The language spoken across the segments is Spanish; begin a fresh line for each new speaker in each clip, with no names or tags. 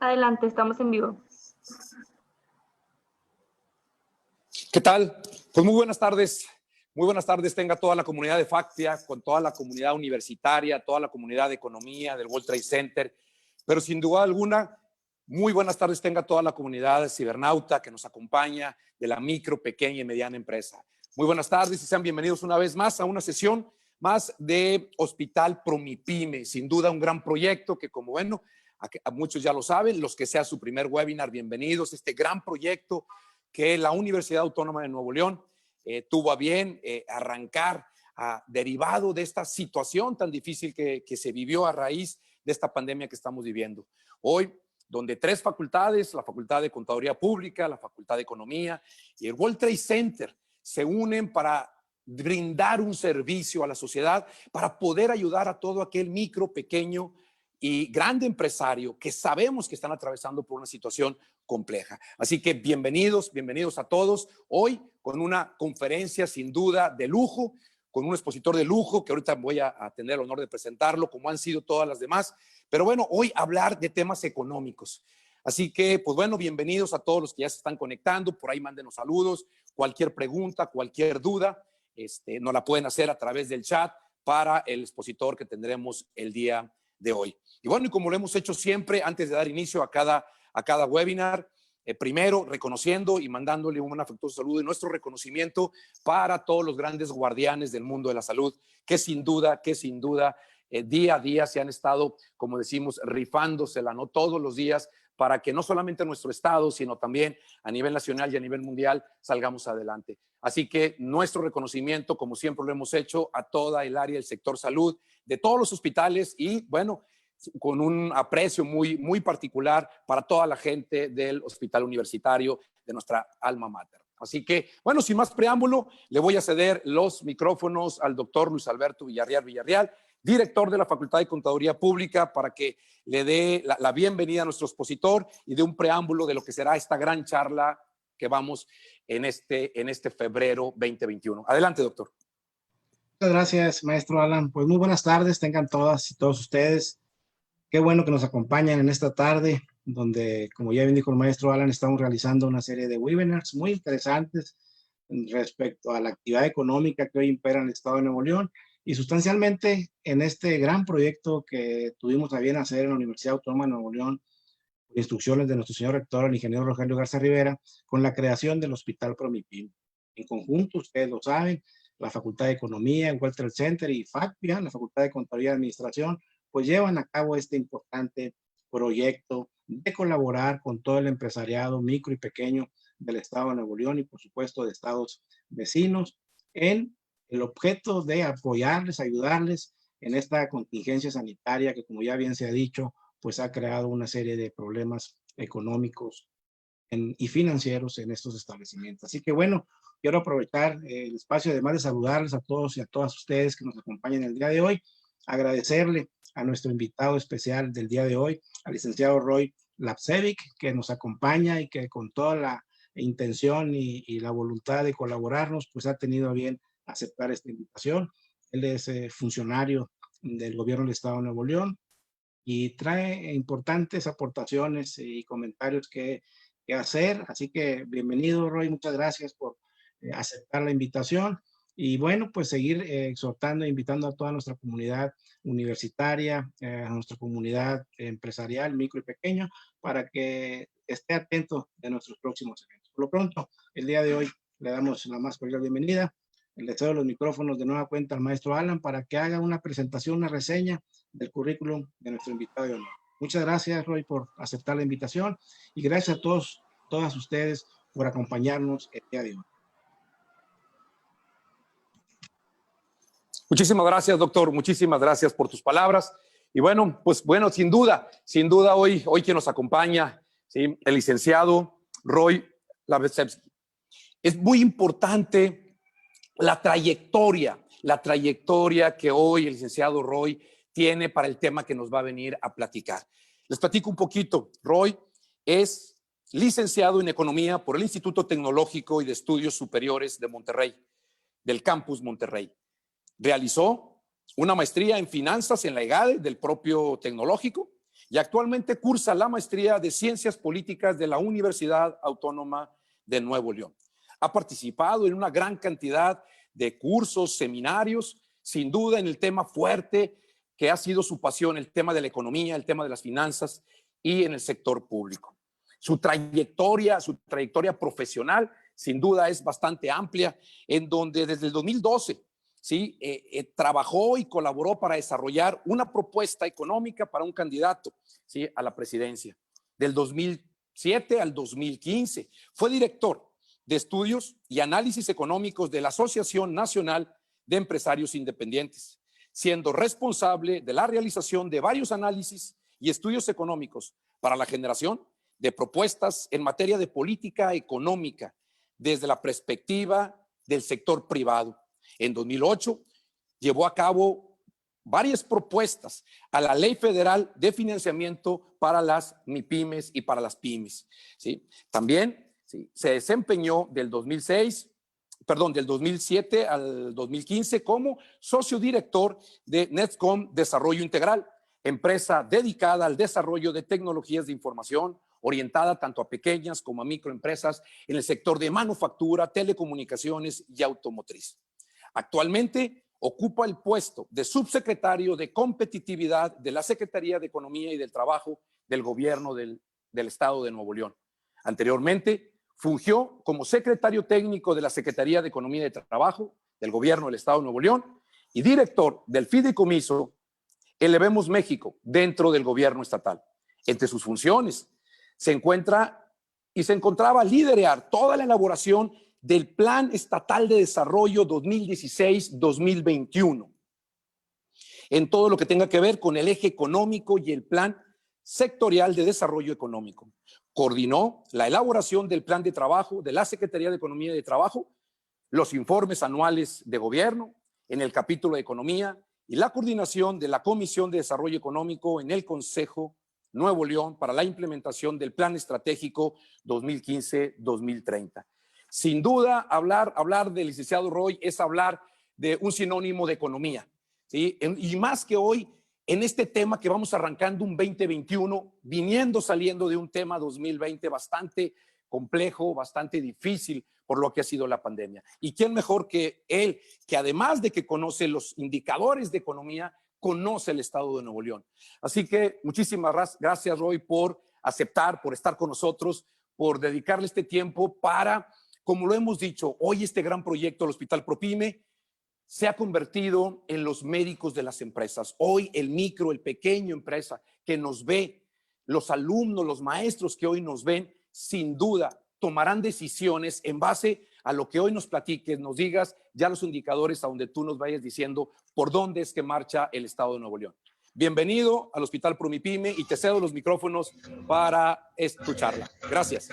Adelante, estamos en vivo.
¿Qué tal? Pues muy buenas tardes. Muy buenas tardes tenga toda la comunidad de Factia, con toda la comunidad universitaria, toda la comunidad de economía del World Trade Center, pero sin duda alguna, muy buenas tardes tenga toda la comunidad cibernauta que nos acompaña de la micro, pequeña y mediana empresa. Muy buenas tardes y sean bienvenidos una vez más a una sesión más de Hospital Promipyme. Sin duda un gran proyecto que, como bueno, a muchos ya lo saben, los que sea su primer webinar, bienvenidos. Este gran proyecto que la Universidad Autónoma de Nuevo León tuvo a bien arrancar derivado de esta situación tan difícil que se vivió a raíz de esta pandemia que estamos viviendo. Hoy, donde tres facultades, la Facultad de Contaduría Pública, la Facultad de Economía y el World Trade Center, se unen para brindar un servicio a la sociedad, para poder ayudar a todo aquel micro, pequeño y grande empresario que sabemos que están atravesando por una situación compleja. Así que bienvenidos a todos. Hoy con una conferencia sin duda de lujo, con un expositor de lujo que ahorita voy a tener el honor de presentarlo, como han sido todas las demás. Pero bueno, hoy hablar de temas económicos. Así que, pues bueno, bienvenidos a todos los que ya se están conectando. Por ahí mándenos saludos, cualquier pregunta, cualquier duda, nos la pueden hacer a través del chat para el expositor que tendremos el día de hoy. Y bueno, y como lo hemos hecho siempre, antes de dar inicio a cada webinar, primero reconociendo y mandándole un afectuoso saludo y nuestro reconocimiento para todos los grandes guardianes del mundo de la salud, que sin duda, día a día se han estado, como decimos, rifándosela, ¿no? Todos los días, para que no solamente en nuestro estado, sino también a nivel nacional y a nivel mundial salgamos adelante. Así que nuestro reconocimiento, como siempre lo hemos hecho, a toda el área del sector salud, de todos los hospitales y, bueno, con un aprecio muy particular para toda la gente del Hospital Universitario de nuestra alma mater. Así que, bueno, sin más preámbulo, le voy a ceder los micrófonos al doctor Luis Alberto Villarreal, director de la Facultad de Contaduría Pública, para que le dé la bienvenida a nuestro expositor y dé un preámbulo de lo que será esta gran charla que vamos en este febrero 2021. Adelante, doctor.
Muchas gracias, maestro Alan. Pues muy buenas tardes, tengan todas y todos ustedes. Qué bueno que nos acompañan en esta tarde, donde, como ya bien dijo el maestro Alan, estamos realizando una serie de webinars muy interesantes respecto a la actividad económica que hoy impera en el estado de Nuevo León y sustancialmente en este gran proyecto que tuvimos a bien hacer en la Universidad Autónoma de Nuevo León, por instrucciones de nuestro señor rector, el ingeniero Rogelio Garza Rivera, con la creación del Hospital Promipyme. En conjunto, ustedes lo saben, la Facultad de Economía, el World Trade Center y FACPIA, la Facultad de Contaduría y Administración, pues llevan a cabo este importante proyecto de colaborar con todo el empresariado micro y pequeño del estado de Nuevo León y por supuesto de estados vecinos en el objeto de apoyarles, ayudarles en esta contingencia sanitaria que, como ya bien se ha dicho, pues ha creado una serie de problemas económicos y financieros en estos establecimientos. Así que bueno, quiero aprovechar el espacio, además de saludarles a todos y a todas ustedes que nos acompañan el día de hoy, agradecerle a nuestro invitado especial del día de hoy, al licenciado Roy Lapcevic, que nos acompaña y que con toda la intención y la voluntad de colaborarnos, pues ha tenido a bien aceptar esta invitación. Él es funcionario del gobierno del estado de Nuevo León y trae importantes aportaciones y comentarios que hacer. Así que bienvenido, Roy, muchas gracias por aceptar la invitación. Y bueno, pues seguir exhortando e invitando a toda nuestra comunidad universitaria, a nuestra comunidad empresarial, micro y pequeño, para que esté atento de nuestros próximos eventos. Por lo pronto, el día de hoy le damos la más cordial bienvenida. Le cedo los micrófonos de nueva cuenta al maestro Alan para que haga una presentación, una reseña del currículum de nuestro invitado de honor. Muchas gracias, Roy, por aceptar la invitación y gracias a todas ustedes por acompañarnos el día de hoy.
Muchísimas gracias, doctor. Muchísimas gracias por tus palabras. Y bueno, pues bueno, sin duda hoy quien nos acompaña, ¿sí? El licenciado Roy Lapcevic. Es muy importante la trayectoria que hoy el licenciado Roy tiene para el tema que nos va a venir a platicar. Les platico un poquito. Roy es licenciado en Economía por el Instituto Tecnológico y de Estudios Superiores de Monterrey, del Campus Monterrey. Realizó una maestría en finanzas en la EGADE del propio tecnológico y actualmente cursa la maestría de Ciencias Políticas de la Universidad Autónoma de Nuevo León. Ha participado en una gran cantidad de cursos, seminarios, sin duda en el tema fuerte que ha sido su pasión, el tema de la economía, el tema de las finanzas y en el sector público. Su trayectoria profesional, sin duda, es bastante amplia, en donde desde el 2012 ¿sí? Trabajó y colaboró para desarrollar una propuesta económica para un candidato ¿sí? a la presidencia. Del 2007 al 2015 fue director de estudios y análisis económicos de la Asociación Nacional de Empresarios Independientes, siendo responsable de la realización de varios análisis y estudios económicos para la generación de propuestas en materia de política económica desde la perspectiva del sector privado. En 2008 llevó a cabo varias propuestas a la Ley Federal de Financiamiento para las MIPYMES y para las pymes. ¿Sí? También ¿sí? se desempeñó del 2007 al 2015 como socio director de Netcom Desarrollo Integral, empresa dedicada al desarrollo de tecnologías de información, orientada tanto a pequeñas como a microempresas en el sector de manufactura, telecomunicaciones y automotriz. Actualmente ocupa el puesto de subsecretario de competitividad de la Secretaría de Economía y del Trabajo del Gobierno del Estado de Nuevo León. Anteriormente fungió como secretario técnico de la Secretaría de Economía y de Trabajo del Gobierno del Estado de Nuevo León y director del fideicomiso Elevemos México dentro del gobierno estatal. Entre sus funciones se encontraba liderar toda la elaboración del Plan Estatal de Desarrollo 2016-2021 en todo lo que tenga que ver con el eje económico y el Plan Sectorial de Desarrollo Económico. Coordinó la elaboración del Plan de Trabajo de la Secretaría de Economía y de Trabajo, los informes anuales de gobierno en el capítulo de Economía y la coordinación de la Comisión de Desarrollo Económico en el Consejo Nuevo León para la implementación del Plan Estratégico 2015-2030. Sin duda, hablar del licenciado Roy es hablar de un sinónimo de economía, ¿sí? Y más que hoy, en este tema que vamos arrancando un 2021, saliendo de un tema 2020 bastante complejo, bastante difícil por lo que ha sido la pandemia. ¿Y quién mejor que él, que además de que conoce los indicadores de economía, conoce el estado de Nuevo León? Así que muchísimas gracias, Roy, por aceptar, por estar con nosotros, por dedicarle este tiempo para, como lo hemos dicho, hoy este gran proyecto del Hospital ProPyme se ha convertido en los médicos de las empresas. Hoy el pequeño empresa que nos ve, los alumnos, los maestros que hoy nos ven, sin duda tomarán decisiones en base a lo que hoy nos platiques, nos digas ya los indicadores a donde tú nos vayas diciendo por dónde es que marcha el estado de Nuevo León. Bienvenido al Hospital ProMIPYME y te cedo los micrófonos para tu charla. Gracias.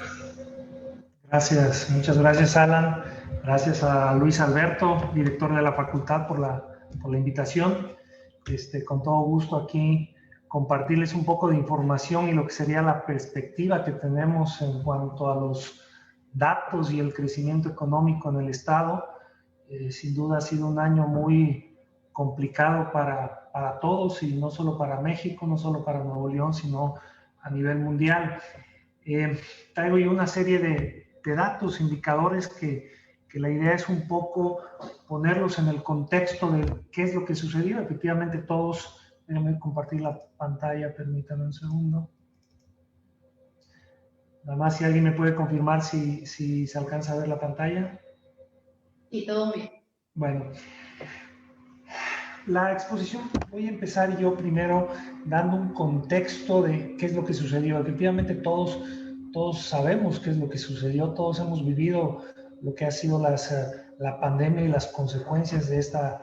Gracias, muchas gracias, Alan. Gracias a Luis Alberto, director de la facultad, por la invitación. Con todo gusto aquí compartirles un poco de información y lo que sería la perspectiva que tenemos en cuanto a los datos y el crecimiento económico en el estado. Sin duda ha sido un año muy complicado para todos, y no solo para México, no solo para Nuevo León, sino a nivel mundial. Traigo yo una serie de datos, indicadores que la idea es un poco ponerlos en el contexto de qué es lo que sucedió. Efectivamente todos, déjenme compartir la pantalla, permítanme un segundo. Nada más si alguien me puede confirmar si se alcanza a ver la pantalla.
Sí, todo bien.
Bueno, la exposición, voy a empezar yo primero dando un contexto de qué es lo que sucedió. Efectivamente todos sabemos qué es lo que sucedió, todos hemos vivido lo que ha sido la pandemia y las consecuencias de esta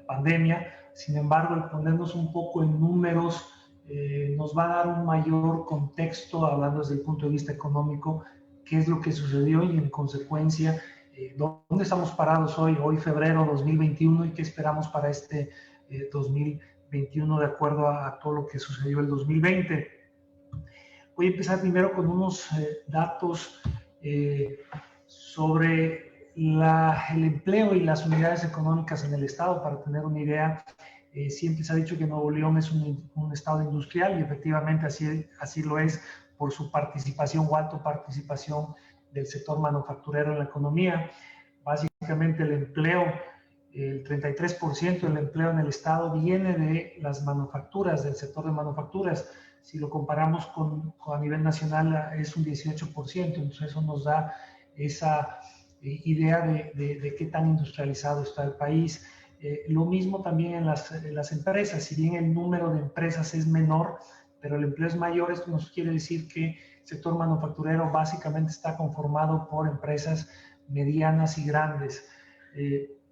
pandemia. Sin embargo, el ponernos un poco en números nos va a dar un mayor contexto, hablando desde el punto de vista económico, qué es lo que sucedió y en consecuencia dónde estamos parados hoy febrero 2021, y qué esperamos para este 2021 de acuerdo a todo lo que sucedió el 2020. Voy a empezar primero con unos datos sobre el empleo y las unidades económicas en el estado, para tener una idea. Siempre se ha dicho que Nuevo León es un estado industrial y efectivamente así lo es por su participación o alta participación del sector manufacturero en la economía. Básicamente el empleo, el 33% del empleo en el estado viene de las manufacturas, del sector de manufacturas. Si lo comparamos con a nivel nacional es un 18%, entonces eso nos da esa idea de qué tan industrializado está el país. Lo mismo también en las empresas, si bien el número de empresas es menor, pero el empleo es mayor, esto nos quiere decir que el sector manufacturero básicamente está conformado por empresas medianas y grandes.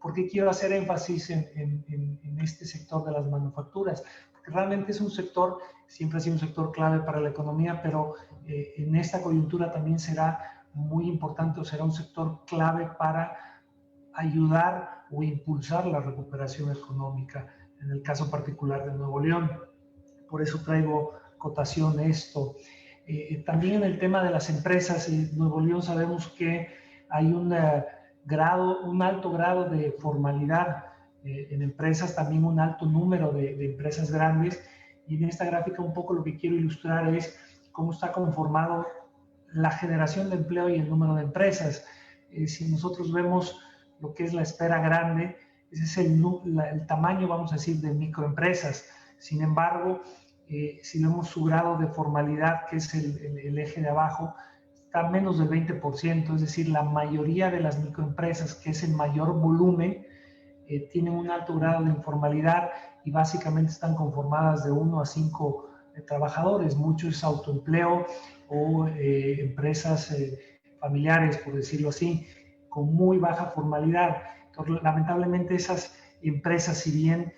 ¿Por qué quiero hacer énfasis en este sector de las manufacturas? Porque realmente es un sector, siempre ha sido un sector clave para la economía, pero en esta coyuntura también será muy importante o será un sector clave para ayudar o impulsar la recuperación económica, en el caso particular de Nuevo León. Por eso traigo cotación esto. También en el tema de las empresas, en Nuevo León sabemos que hay un alto grado de formalidad en empresas, también un alto número de empresas grandes, y en esta gráfica un poco lo que quiero ilustrar es cómo está conformado la generación de empleo y el número de empresas. Si nosotros vemos lo que es la esfera grande, ese es el tamaño, vamos a decir, de microempresas. Sin embargo, si vemos su grado de formalidad, que es el eje de abajo, está menos del 20%, es decir, la mayoría de las microempresas, que es el mayor volumen, tienen un alto grado de informalidad y básicamente están conformadas de 1 a 5 trabajadores. Mucho es autoempleo o empresas familiares, por decirlo así, con muy baja formalidad. Entonces, lamentablemente esas empresas, si bien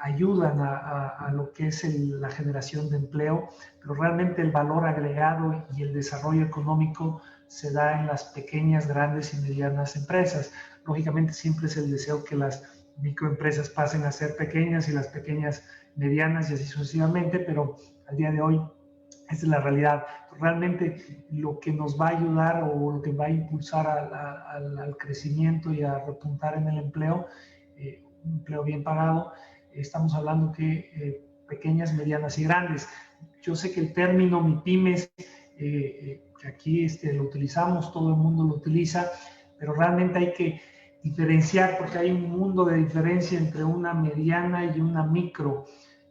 ayudan a lo que es la generación de empleo, pero realmente el valor agregado y el desarrollo económico se da en las pequeñas, grandes y medianas empresas. Lógicamente siempre es el deseo que las microempresas pasen a ser pequeñas y las pequeñas medianas y así sucesivamente, pero al día de hoy esta es la realidad. Realmente lo que nos va a ayudar o lo que va a impulsar al crecimiento y a repuntar en el empleo, un empleo bien pagado, estamos hablando que pequeñas, medianas y grandes. Yo sé que el término MIPYMES, que aquí lo utilizamos, todo el mundo lo utiliza, pero realmente hay que diferenciar porque hay un mundo de diferencia entre una mediana y una micro.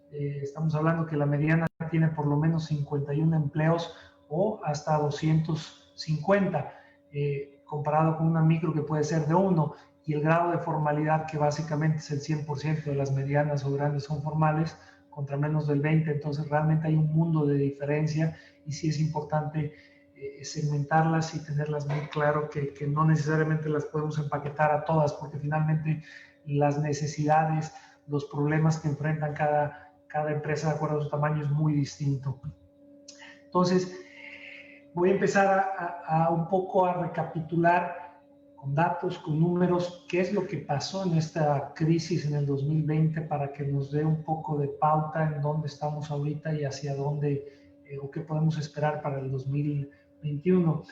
Estamos hablando que la mediana tiene por lo menos 51 empleos o hasta 250, comparado con una micro que puede ser de 1, y el grado de formalidad, que básicamente es el 100% de las medianas o grandes son formales, contra menos del 20%. Entonces realmente hay un mundo de diferencia y sí es importante segmentarlas y tenerlas muy claro, que no necesariamente las podemos empaquetar a todas, porque finalmente las necesidades, los problemas que enfrentan cada empresa de acuerdo a su tamaño es muy distinto. Entonces, voy a empezar a un poco a recapitular con datos, con números, qué es lo que pasó en esta crisis en el 2020 para que nos dé un poco de pauta en dónde estamos ahorita y hacia dónde o qué podemos esperar para el 2021.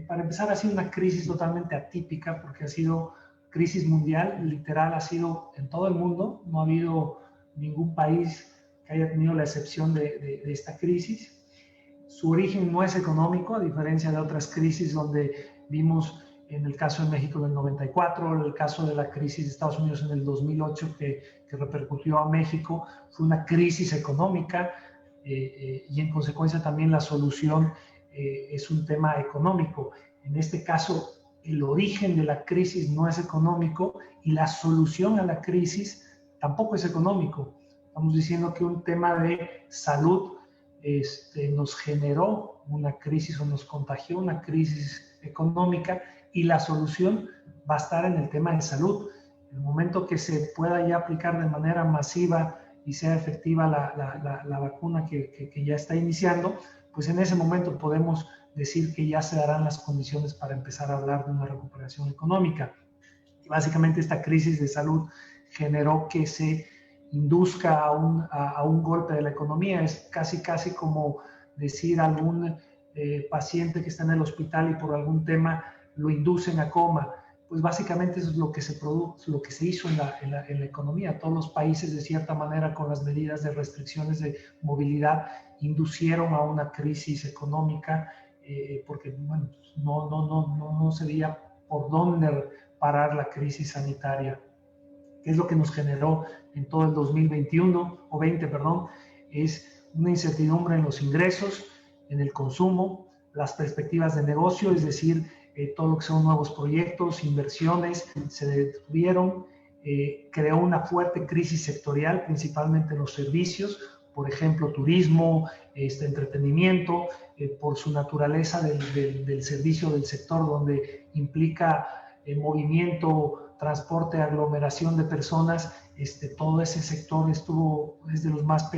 Para empezar, ha sido una crisis totalmente atípica porque ha sido crisis mundial, literal, ha sido en todo el mundo, no ha habido ningún país que haya tenido la excepción de esta crisis. Su origen no es económico, a diferencia de otras crisis donde vimos en el caso de México en el 94, en el caso de la crisis de Estados Unidos en el 2008 que repercutió a México, fue una crisis económica y en consecuencia también la solución es un tema económico. En este caso, el origen de la crisis no es económico y la solución a la crisis tampoco es económico. Estamos diciendo que un tema de salud nos generó una crisis o nos contagió una crisis económica y la solución va a estar en el tema de salud. En el momento que se pueda ya aplicar de manera masiva y sea efectiva la vacuna que ya está iniciando, pues en ese momento podemos decir que ya se darán las condiciones para empezar a hablar de una recuperación económica. Y básicamente esta crisis de salud generó que se induzca a un golpe de la economía. Es casi como decir a algún paciente que está en el hospital y por algún tema lo inducen a coma. pues básicamente eso es lo que lo que se hizo en la economía. Todos los países, de cierta manera, con las medidas de restricciones de movilidad, inducieron a una crisis económica, porque bueno, no se veía por dónde parar la crisis sanitaria. ¿Qué es lo que nos generó en todo el 2021 o 20, perdón? Es una incertidumbre en los ingresos, en el consumo, las perspectivas de negocio, es decir, todo lo que son nuevos proyectos, inversiones, se detuvieron, creó una fuerte crisis sectorial, principalmente en los servicios, por ejemplo, turismo, entretenimiento, por su naturaleza del servicio del sector, donde implica movimiento, transporte, aglomeración de personas, todo ese sector es de los más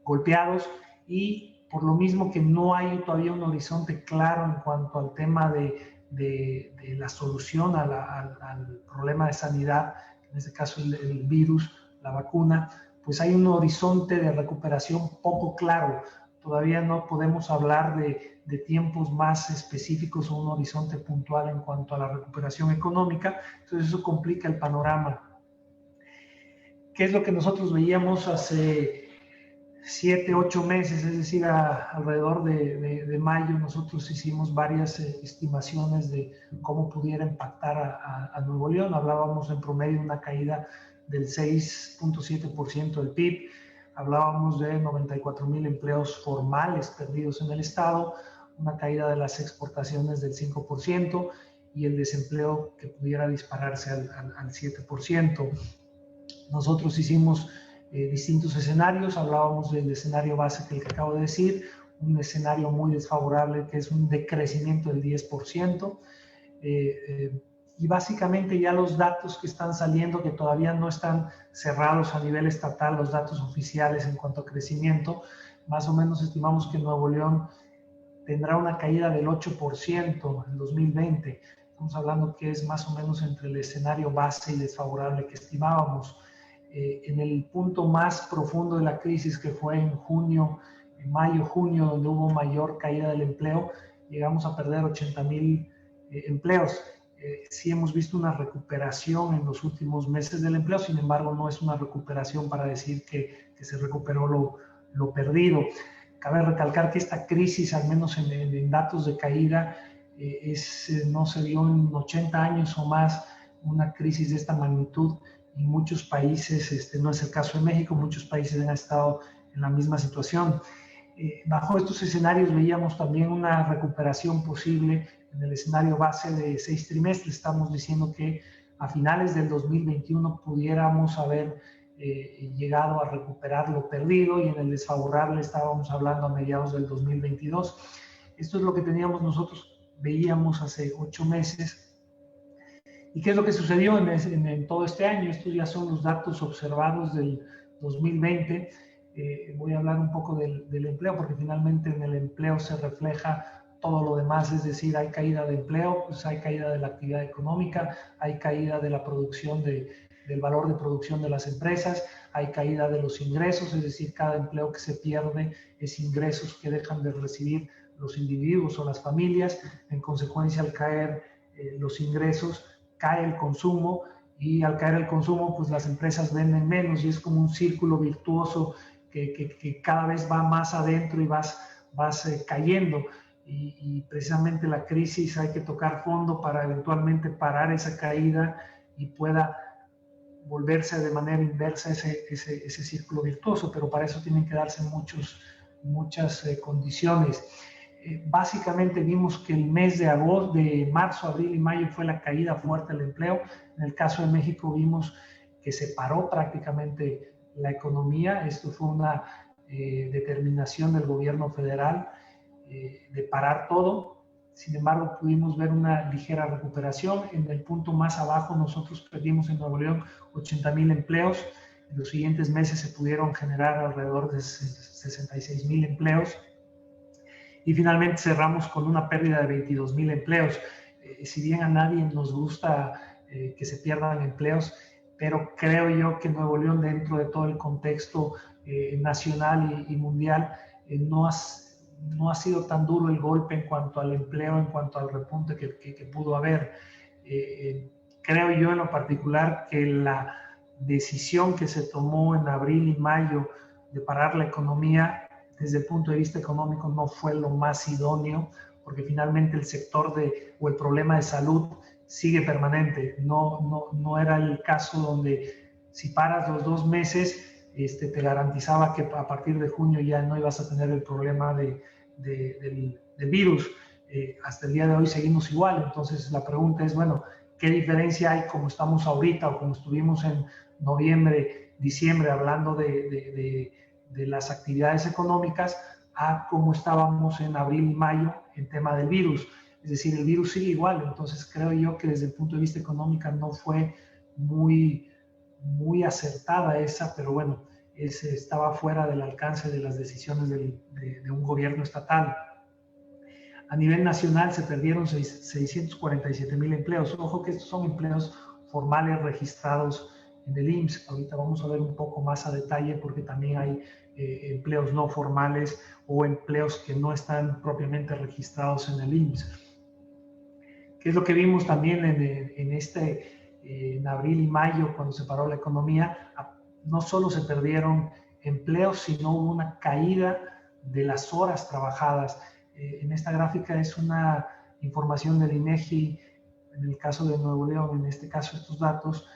golpeados, y por lo mismo que no hay todavía un horizonte claro en cuanto al tema de la solución al problema de sanidad, en este caso el virus, la vacuna, pues hay un horizonte de recuperación poco claro. Todavía no podemos hablar de tiempos más específicos o un horizonte puntual en cuanto a la recuperación económica, entonces eso complica el panorama. ¿Qué es lo que nosotros veíamos hace 7, 8 meses? Es decir, alrededor de mayo nosotros hicimos varias estimaciones de cómo pudiera impactar a Nuevo León. Hablábamos en promedio de una caída del 6.7% del PIB, hablábamos de 94,000 empleos formales perdidos en el estado, una caída de las exportaciones del 5% y el desempleo que pudiera dispararse al 7%. Nosotros hicimos distintos escenarios, hablábamos del escenario base que acabo de decir, un escenario muy desfavorable que es un decrecimiento del 10%, y básicamente ya los datos que están saliendo, que todavía no están cerrados a nivel estatal, los datos oficiales en cuanto a crecimiento, más o menos estimamos que Nuevo León tendrá una caída del 8% en 2020. Estamos hablando que es más o menos entre el escenario base y desfavorable que estimábamos. En el punto más profundo de la crisis, que fue en junio, en mayo, junio, donde hubo mayor caída del empleo, llegamos a perder 80,000 empleos. Sí hemos visto una recuperación en los últimos meses del empleo, sin embargo no es una recuperación para decir que se recuperó lo perdido. Cabe recalcar que esta crisis, al menos en datos de caída, no se vio en 80 años o más una crisis de esta magnitud. En muchos países, no es el caso de México, muchos países han estado en la misma situación. Bajo estos escenarios veíamos también una recuperación posible en el escenario base de 6 trimestres. Estamos diciendo que a finales del 2021 pudiéramos haber llegado a recuperar lo perdido, y en el desfavorable estábamos hablando a mediados del 2022. Esto es lo que teníamos nosotros, veíamos hace 8 meses. ¿Y qué es lo que sucedió en todo este año? Estos ya son los datos observados del 2020. Voy a hablar un poco del empleo, porque finalmente en el empleo se refleja todo lo demás, es decir, hay caída de empleo, pues hay caída de la actividad económica, hay caída de la producción, del valor de producción de las empresas, hay caída de los ingresos, es decir, cada empleo que se pierde es ingresos que dejan de recibir los individuos o las familias. En consecuencia, al caer los ingresos, cae el consumo, y al caer el consumo, pues las empresas venden menos, y es como un círculo virtuoso que cada vez va más adentro y vas cayendo. Y precisamente la crisis hay que tocar fondo para eventualmente parar esa caída y pueda volverse de manera inversa ese círculo virtuoso, pero para eso tienen que darse muchas condiciones. Básicamente vimos que el mes de marzo, abril y mayo fue la caída fuerte del empleo. En el caso de México vimos que se paró prácticamente la economía. Esto fue una determinación del gobierno federal de parar todo. Sin embargo, pudimos ver una ligera recuperación. En el punto más abajo nosotros perdimos en Nuevo León 80,000 empleos. En los siguientes meses se pudieron generar alrededor de 66,000 empleos. Y finalmente cerramos con una pérdida de 22,000 empleos. Si bien a nadie nos gusta que se pierdan empleos, pero creo yo que Nuevo León, dentro de todo el contexto nacional y mundial, no ha sido tan duro el golpe en cuanto al empleo, en cuanto al repunte que pudo haber. Creo yo en lo particular que la decisión que se tomó en abril y mayo de parar la economía desde el punto de vista económico no fue lo más idóneo, porque finalmente el sector o el problema de salud sigue permanente. No era el caso donde si paras los 2 meses te garantizaba que a partir de junio ya no ibas a tener el problema del virus. Hasta el día de hoy seguimos igual. Entonces la pregunta es, bueno, ¿qué diferencia hay como estamos ahorita o como estuvimos en noviembre, diciembre hablando de las actividades económicas a cómo estábamos en abril y mayo en tema del virus? Es decir, el virus sigue igual. Entonces creo yo que desde el punto de vista económico no fue muy acertada esa, pero bueno, estaba fuera del alcance de las decisiones de un gobierno estatal. A nivel nacional se perdieron 647,000 empleos. Ojo que estos son empleos formales registrados en el IMSS. Ahorita vamos a ver un poco más a detalle porque también hay empleos no formales o empleos que no están propiamente registrados en el IMSS. ¿Qué es lo que vimos también en abril y mayo cuando se paró la economía? No solo se perdieron empleos, sino hubo una caída de las horas trabajadas. En esta gráfica es una información del INEGI, en el caso de Nuevo León, en este caso estos datos,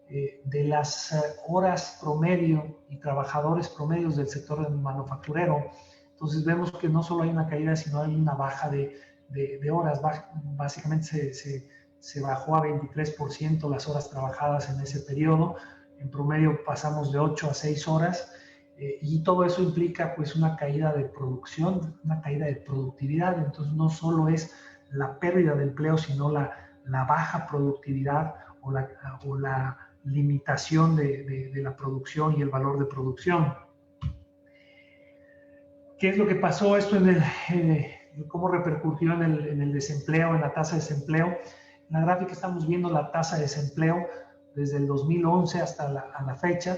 de las horas promedio y trabajadores promedios del sector manufacturero. Entonces vemos que no solo hay una caída, sino hay una baja de horas. Básicamente se bajó a 23% las horas trabajadas en ese periodo. En promedio pasamos de 8 a 6 horas. Y todo eso implica pues una caída de producción, una caída de productividad. Entonces no solo es la pérdida de empleo, sino la baja productividad o la limitación de la producción y el valor de producción. ¿Qué es lo que pasó esto cómo repercutió en el desempleo, en la tasa de desempleo? En la gráfica estamos viendo la tasa de desempleo desde el 2011 hasta la fecha.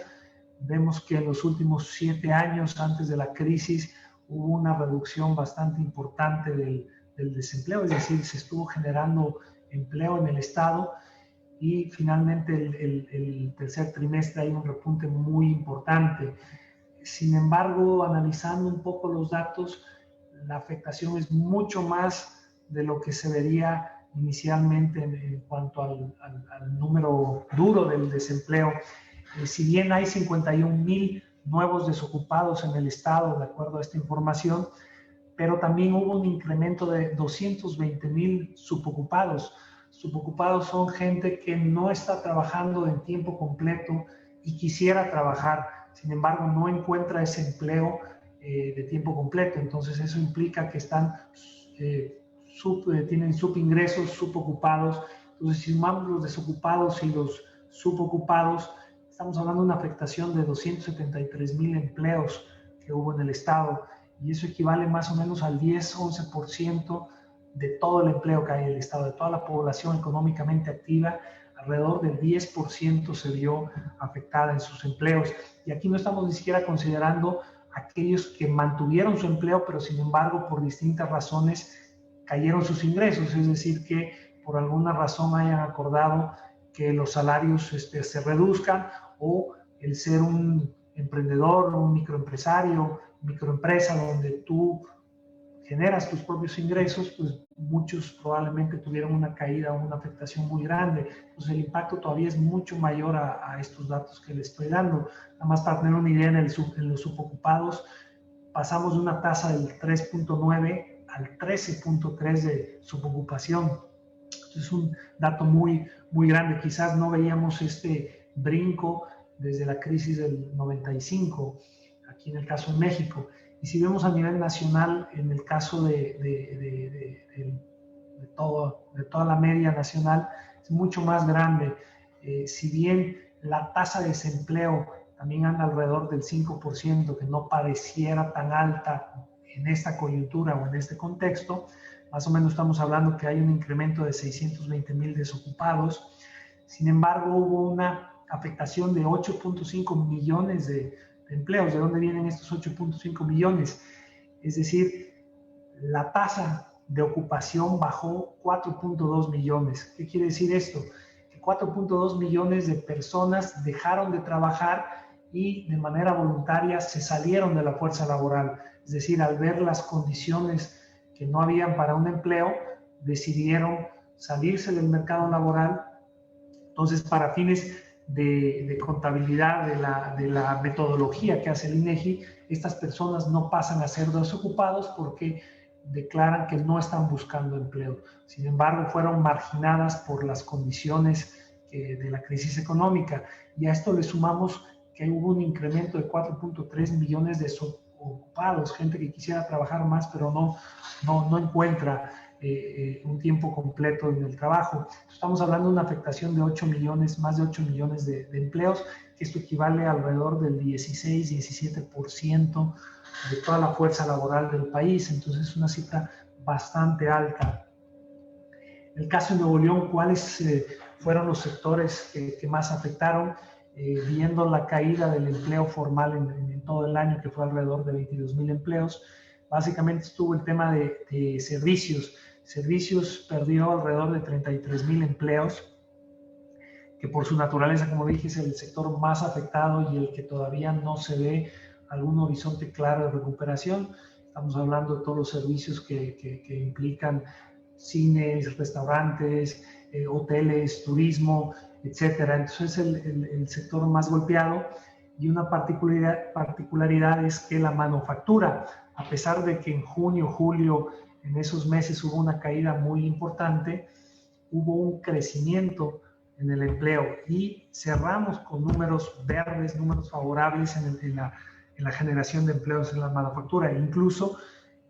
Vemos que en los últimos 7 años antes de la crisis hubo una reducción bastante importante del desempleo, es decir, se estuvo generando empleo en el Estado y finalmente el tercer trimestre hay un repunte muy importante. Sin embargo, analizando un poco los datos, la afectación es mucho más de lo que se vería inicialmente en cuanto al número duro del desempleo. Si bien hay 51,000 nuevos desocupados en el Estado, de acuerdo a esta información, pero también hubo un incremento de 220,000 subocupados. Subocupados son gente que no está trabajando en tiempo completo y quisiera trabajar, sin embargo no encuentra ese empleo de tiempo completo. Entonces eso implica que tienen subingresos, subocupados. Entonces si sumamos los desocupados y los subocupados, estamos hablando de una afectación de 273,000 empleos que hubo en el Estado, y eso equivale más o menos al 10-11% de todo el empleo que hay en el Estado, de toda la población económicamente activa. Alrededor del 10% se vio afectada en sus empleos. Y aquí no estamos ni siquiera considerando aquellos que mantuvieron su empleo, pero sin embargo por distintas razones cayeron sus ingresos, es decir, que por alguna razón hayan acordado que los salarios se reduzcan, o el ser un emprendedor, un microempresario, microempresa donde tú generas tus propios ingresos, pues muchos probablemente tuvieron una caída o una afectación muy grande. Entonces el impacto todavía es mucho mayor a estos datos que les estoy dando. Nada más para tener una idea, en los subocupados pasamos de una tasa del 3.9 al 13.3 de subocupación. Es un dato muy grande. Quizás no veíamos este brinco desde la crisis del 95, aquí en el caso de México. Y si vemos a nivel nacional, en el caso de toda la media nacional, es mucho más grande. Si bien la tasa de desempleo también anda alrededor del 5%, que no pareciera tan alta en esta coyuntura o en este contexto, más o menos estamos hablando que hay un incremento de 620,000 desocupados. Sin embargo, hubo una afectación de 8.5 millones de empleos. ¿De dónde vienen estos 8.5 millones? Es decir, la tasa de ocupación bajó 4.2 millones. ¿Qué quiere decir esto? Que 4.2 millones de personas dejaron de trabajar y de manera voluntaria se salieron de la fuerza laboral. Es decir, al ver las condiciones que no habían para un empleo, decidieron salirse del mercado laboral. Entonces, para fines de contabilidad de la metodología que hace el INEGI, estas personas no pasan a ser desocupados porque declaran que no están buscando empleo. Sin embargo, fueron marginadas por las condiciones de la crisis económica. Y a esto le sumamos que hubo un incremento de 4.3 millones de desocupados, gente que quisiera trabajar más, pero no encuentra un tiempo completo en el trabajo. Estamos hablando de una afectación de 8 millones, más de 8 millones de empleos, que esto equivale a alrededor del 16-17% de toda la fuerza laboral del país. Entonces es una cifra bastante alta. En el caso de Nuevo León, ¿cuáles fueron los sectores que más afectaron? Viendo la caída del empleo formal en todo el año, que fue alrededor de 22,000 empleos, básicamente estuvo el tema de servicios. Servicios perdió alrededor de 33,000 empleos, que por su naturaleza, como dije, es el sector más afectado y el que todavía no se ve algún horizonte claro de recuperación. Estamos hablando de todos los servicios que implican cines, restaurantes, hoteles, turismo, etcétera. Entonces es el sector más golpeado. Y una particularidad es que la manufactura, a pesar de que en junio, julio, en esos meses hubo una caída muy importante, hubo un crecimiento en el empleo y cerramos con números verdes, números favorables en la generación de empleos en la manufactura. E incluso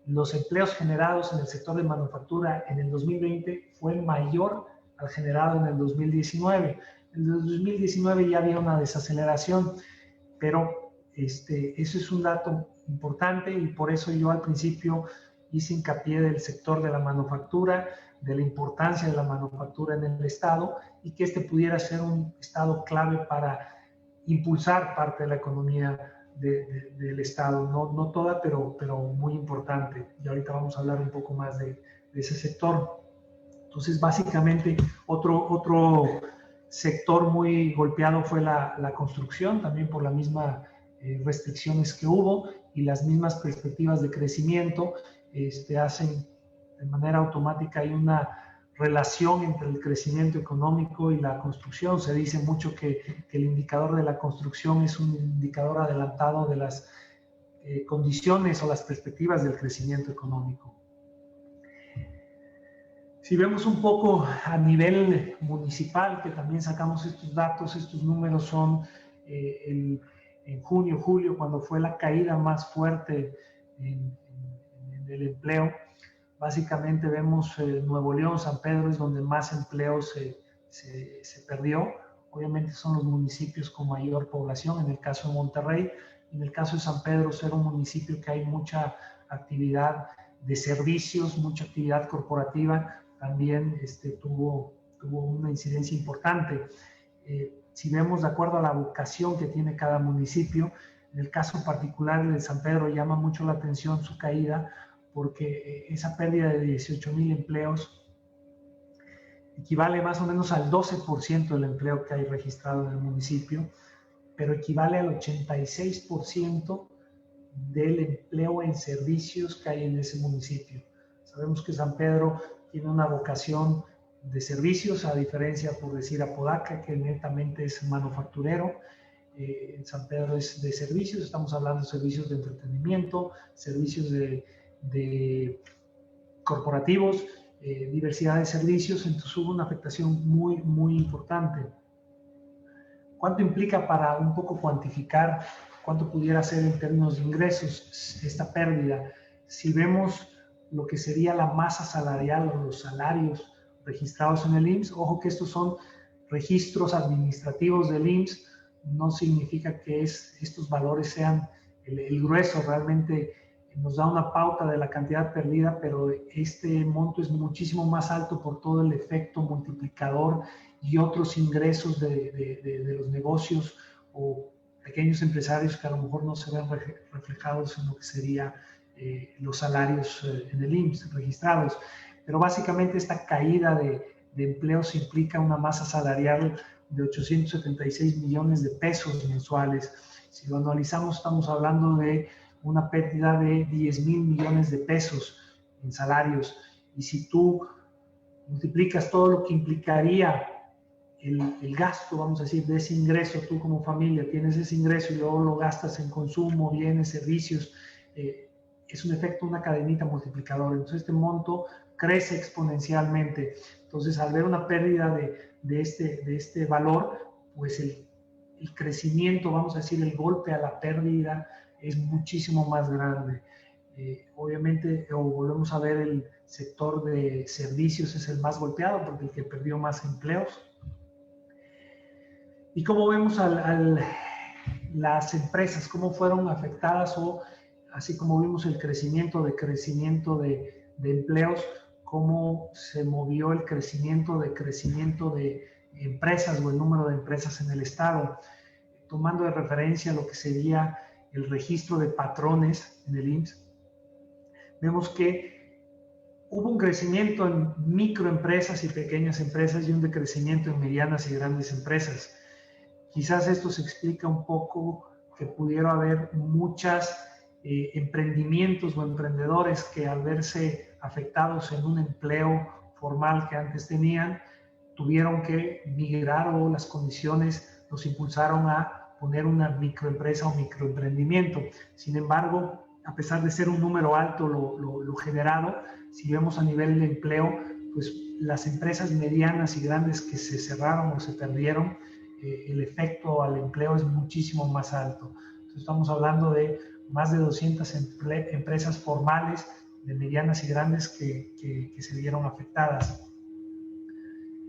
los empleos generados en el sector de manufactura en el 2020 fue mayor al generado en el 2019. En el 2019 ya había una desaceleración, pero eso es un dato importante y por eso yo al principio hice hincapié del sector de la manufactura, de la importancia de la manufactura en el Estado y que pudiera ser un Estado clave para impulsar parte de la economía del Estado, no toda, pero muy importante. Y ahorita vamos a hablar un poco más de ese sector. Entonces, básicamente, otro sector muy golpeado fue la construcción, también por las mismas restricciones que hubo y las mismas perspectivas de crecimiento hacen de manera automática. Hay una relación entre el crecimiento económico y la construcción. Se dice mucho que el indicador de la construcción es un indicador adelantado de las condiciones o las perspectivas del crecimiento económico. Si vemos un poco a nivel municipal, que también sacamos estos datos, estos números son en junio, julio, cuando fue la caída más fuerte en el empleo. Básicamente vemos Nuevo León, San Pedro es donde más empleo se perdió. Obviamente son los municipios con mayor población, en el caso de Monterrey. En el caso de San Pedro, ser un municipio que hay mucha actividad de servicios, mucha actividad corporativa, también tuvo una incidencia importante. Si vemos de acuerdo a la vocación que tiene cada municipio, en el caso particular de San Pedro llama mucho la atención su caída, porque esa pérdida de 18,000 empleos equivale más o menos al 12% del empleo que hay registrado en el municipio, pero equivale al 86% del empleo en servicios que hay en ese municipio. Sabemos que San Pedro tiene una vocación de servicios, a diferencia, por decir, Apodaca, que netamente es manufacturero. San Pedro es de servicios, estamos hablando de servicios de entretenimiento, servicios de corporativos, diversidad de servicios. Entonces hubo una afectación muy, muy importante. ¿Cuánto implica, para un poco cuantificar cuánto pudiera ser en términos de ingresos esta pérdida? Si vemos lo que sería la masa salarial o los salarios registrados en el IMSS, ojo que estos son registros administrativos del IMSS, no significa que estos valores sean el grueso, realmente nos da una pauta de la cantidad perdida, pero este monto es muchísimo más alto por todo el efecto multiplicador y otros ingresos de los negocios o pequeños empresarios que a lo mejor no se ven reflejados en lo que sería los salarios en el IMSS registrados. Pero básicamente esta caída de empleos implica una masa salarial de 876 millones de pesos mensuales. Si lo analizamos, estamos hablando de una pérdida de 10,000 millones de pesos en salarios. Y si tú multiplicas todo lo que implicaría el gasto, vamos a decir, de ese ingreso, tú como familia tienes ese ingreso y luego lo gastas en consumo, bienes, servicios, es un efecto, una cadenita multiplicadora. Entonces este monto crece exponencialmente. Entonces al ver una pérdida de este valor, pues el crecimiento, vamos a decir, el golpe a la pérdida es muchísimo más grande. Obviamente, volvemos a ver, el sector de servicios es el más golpeado porque el que perdió más empleos. Y cómo vemos las empresas, cómo fueron afectadas, o así como vimos el crecimiento de empleos, cómo se movió el crecimiento de empresas o el número de empresas en el estado, tomando de referencia lo que sería el registro de patrones en el IMSS. Vemos que hubo un crecimiento en microempresas y pequeñas empresas y un decrecimiento en medianas y grandes empresas. Quizás esto se explica un poco que pudiera haber muchos emprendimientos o emprendedores que, al verse afectados en un empleo formal que antes tenían, tuvieron que migrar, o las condiciones los impulsaron a poner una microempresa o microemprendimiento. Sin embargo, a pesar de ser un número alto lo generado, si vemos a nivel de empleo, pues las empresas medianas y grandes que se cerraron o se perdieron, el efecto al empleo es muchísimo más alto. Entonces estamos hablando de más de 200 empresas formales, de medianas y grandes, que se vieron afectadas.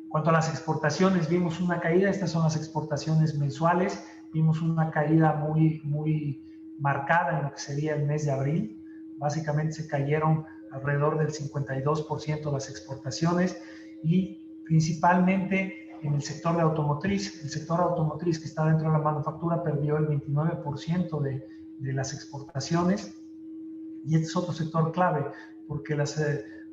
En cuanto a las exportaciones, vimos una caída. Estas son las exportaciones mensuales. Vimos una caída muy marcada en lo que sería el mes de abril. Básicamente se cayeron alrededor del 52% las exportaciones, y principalmente en el sector de automotriz. El sector automotriz, que está dentro de la manufactura, perdió el 29% de las exportaciones, y este es otro sector clave porque las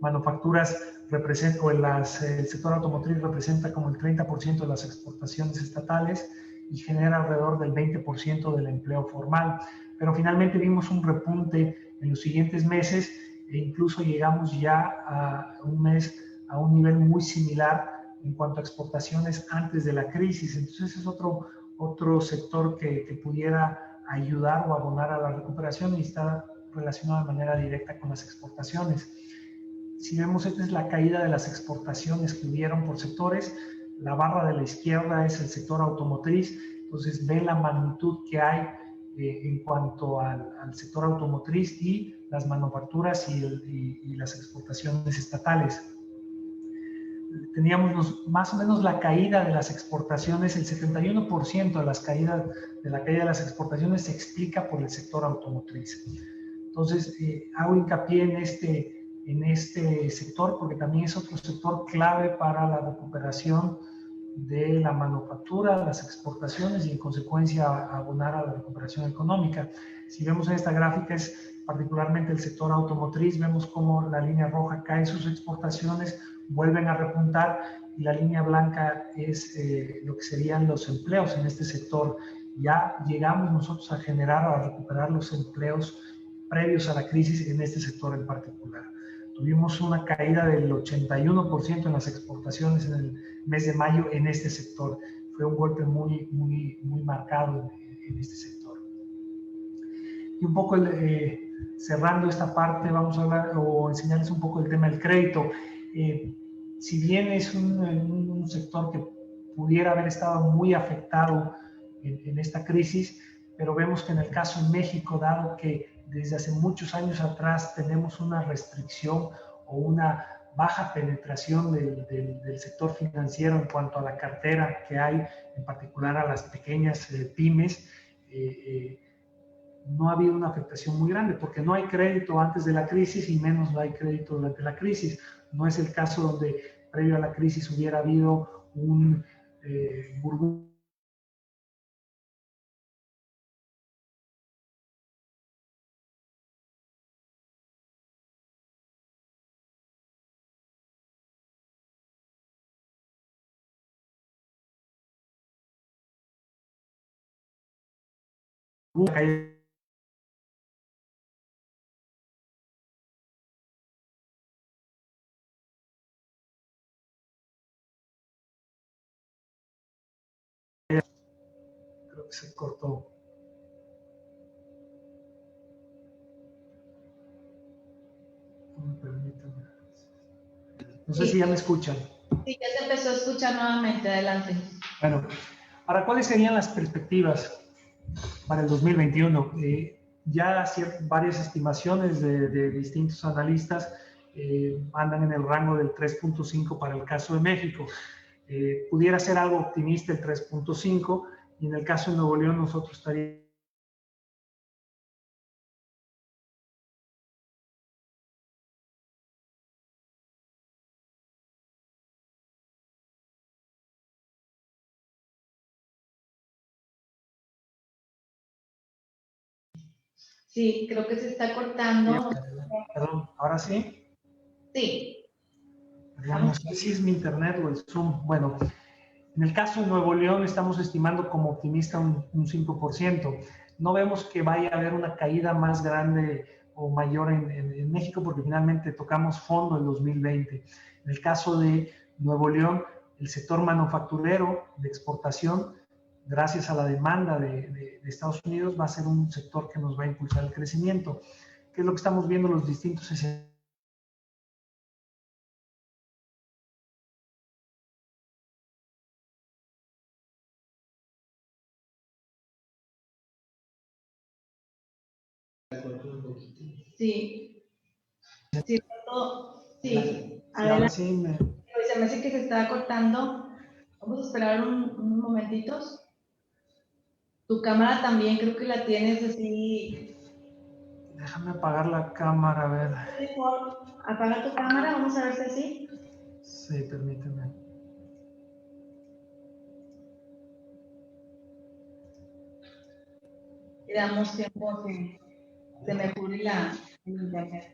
manufacturas representan, o el sector automotriz representa como el 30% de las exportaciones estatales y genera alrededor del 20% del empleo formal. Pero finalmente vimos un repunte en los siguientes meses, e incluso llegamos ya a un nivel muy similar en cuanto a exportaciones antes de la crisis. Entonces es otro sector que pudiera ayudar o abonar a la recuperación, y está relacionado de manera directa con las exportaciones. Si vemos, esta es la caída de las exportaciones que hubieron por sectores. La barra de la izquierda es el sector automotriz. Entonces ve la magnitud que hay en cuanto al sector automotriz y las manufacturas y las exportaciones estatales. Teníamos más o menos la caída de las exportaciones, el 71% de la caída de las exportaciones se explica por el sector automotriz. Entonces, hago hincapié en este sector porque también es otro sector clave para la recuperación de la manufactura, las exportaciones, y en consecuencia abonar a la recuperación económica. Si vemos en esta gráfica, es particularmente el sector automotriz. Vemos cómo la línea roja cae sus exportaciones, vuelven a repuntar, y la línea blanca es lo que serían los empleos en este sector. Ya llegamos nosotros a generar o a recuperar los empleos previos a la crisis en este sector en particular. Tuvimos una caída del 81% en las exportaciones en el mes de mayo en este sector. Fue un golpe muy marcado en este sector. Y un poco cerrando esta parte, vamos a hablar o enseñarles un poco el tema del crédito. Si bien es un sector que pudiera haber estado muy afectado en esta crisis, pero vemos que en el caso de México, dado que desde hace muchos años atrás tenemos una restricción o una baja penetración del sector financiero en cuanto a la cartera que hay, en particular a las pequeñas pymes, no ha habido una afectación muy grande, porque no hay crédito antes de la crisis y menos no hay crédito durante la crisis. No es el caso donde previo a la crisis hubiera habido un burbuja Creo que se cortó. Permítame. No sé si ya me escuchan.
Sí, ya se empezó a escuchar nuevamente. Adelante.
Bueno, ahora, ¿cuáles serían las perspectivas para el 2021? Ya varias estimaciones de distintos analistas andan en el rango del 3.5 para el caso de México. Pudiera ser algo optimista el 3.5 y en el caso de Nuevo León nosotros estaríamos...
Sí, creo que se está cortando.
Perdón, ¿ahora sí?
Sí.
No sé si es mi internet o el Zoom. Bueno, en el caso de Nuevo León estamos estimando como optimista un 5%. No vemos que vaya a haber una caída más grande o mayor en México porque finalmente tocamos fondo en 2020. En el caso de Nuevo León, el sector manufacturero de exportación, gracias a la demanda de Estados Unidos, va a ser un sector que nos va a impulsar el crecimiento. ¿Qué es lo que estamos viendo en los distintos escenarios?
Sí. Sí, sí.
Ahora sí me...
Se me hace que se está cortando. Vamos a esperar unos momentitos. Tu cámara también creo que la tienes así.
Déjame apagar la cámara, a ver.
Mejor apaga tu cámara, vamos a ver si así.
Sí, permíteme.
Y damos tiempo a que se mejore el internet.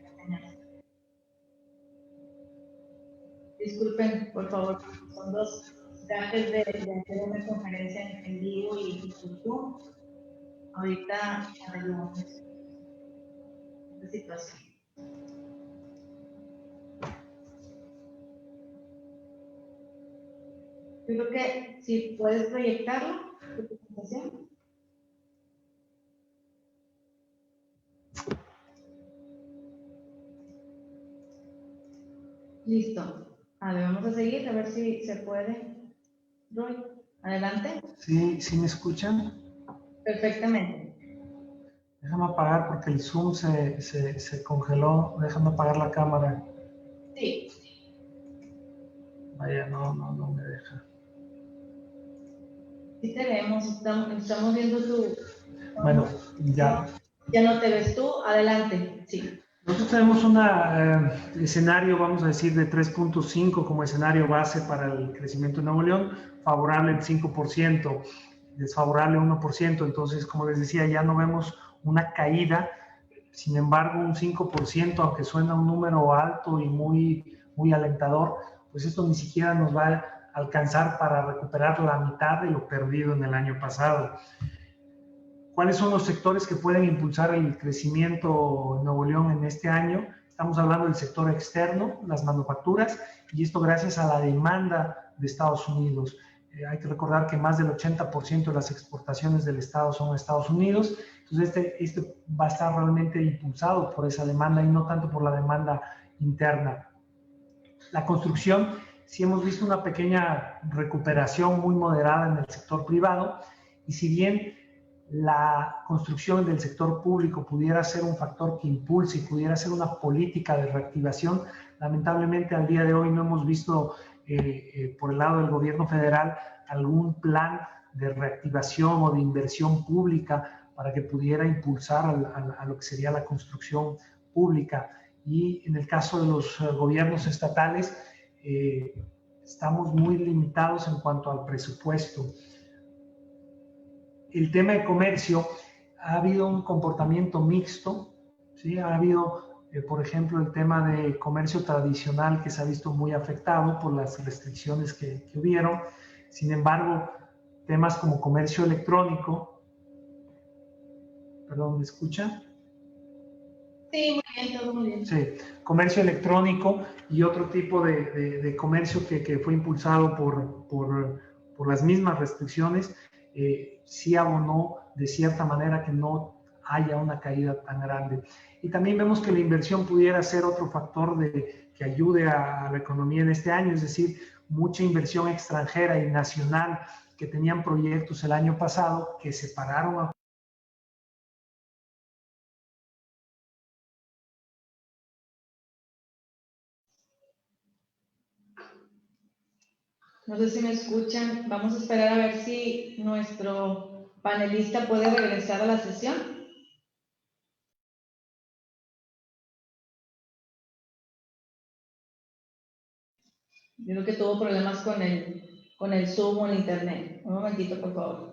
Disculpen, por favor, son dos gajes de hacer una conferencia en vivo y por Zoom. Ahorita arreglamos esta situación. Yo creo que si puedes proyectarlo, tu presentación. Listo. A ver, vamos a seguir, a ver si se puede. Roy, adelante.
Sí, ¿sí me escuchan?
Perfectamente.
Déjame apagar porque el Zoom se congeló. Déjame apagar la cámara.
Sí.
Vaya, no me deja.
Sí te vemos, estamos viendo tu...
Bueno, ya.
Ya no te ves tú, adelante, sí.
Nosotros tenemos un escenario, vamos a decir, de 3.5 como escenario base para el crecimiento de Nuevo León, favorable el 5%, desfavorable 1%. Entonces, como les decía, ya no vemos una caída. Sin embargo, un 5%, aunque suena un número alto y muy alentador, pues esto ni siquiera nos va a alcanzar para recuperar la mitad de lo perdido en el año pasado. ¿Cuáles son los sectores que pueden impulsar el crecimiento en Nuevo León en este año? Estamos hablando del sector externo, las manufacturas, y esto gracias a la demanda de Estados Unidos. Hay que recordar que más del 80% de las exportaciones del Estado son a Estados Unidos, entonces este va a estar realmente impulsado por esa demanda y no tanto por la demanda interna. La construcción, sí hemos visto una pequeña recuperación muy moderada en el sector privado, y si bien la construcción del sector público pudiera ser un factor que impulse y pudiera ser una política de reactivación, lamentablemente al día de hoy no hemos visto por el lado del gobierno federal algún plan de reactivación o de inversión pública para que pudiera impulsar a lo que sería la construcción pública. Y en el caso de los gobiernos estatales, estamos muy limitados en cuanto al presupuesto. El tema de comercio, ha habido un comportamiento mixto, ¿sí? Ha habido, por ejemplo, el tema de comercio tradicional que se ha visto muy afectado por las restricciones que hubieron. Sin embargo, temas como comercio electrónico, Perdón, ¿me escucha?
Sí, muy bien, todo muy bien.
Sí, comercio electrónico y otro tipo de comercio que fue impulsado por las mismas restricciones, sí abonó de cierta manera que no haya una caída tan grande. Y también vemos que la inversión pudiera ser otro factor que ayude a la economía en este año, es decir, mucha inversión extranjera y nacional que tenían proyectos el año pasado que se pararon a
No sé si me escuchan. Vamos a esperar a ver si nuestro panelista puede regresar a la sesión. Yo creo que tuvo problemas con el Zoom o el internet. Un momentito, por favor.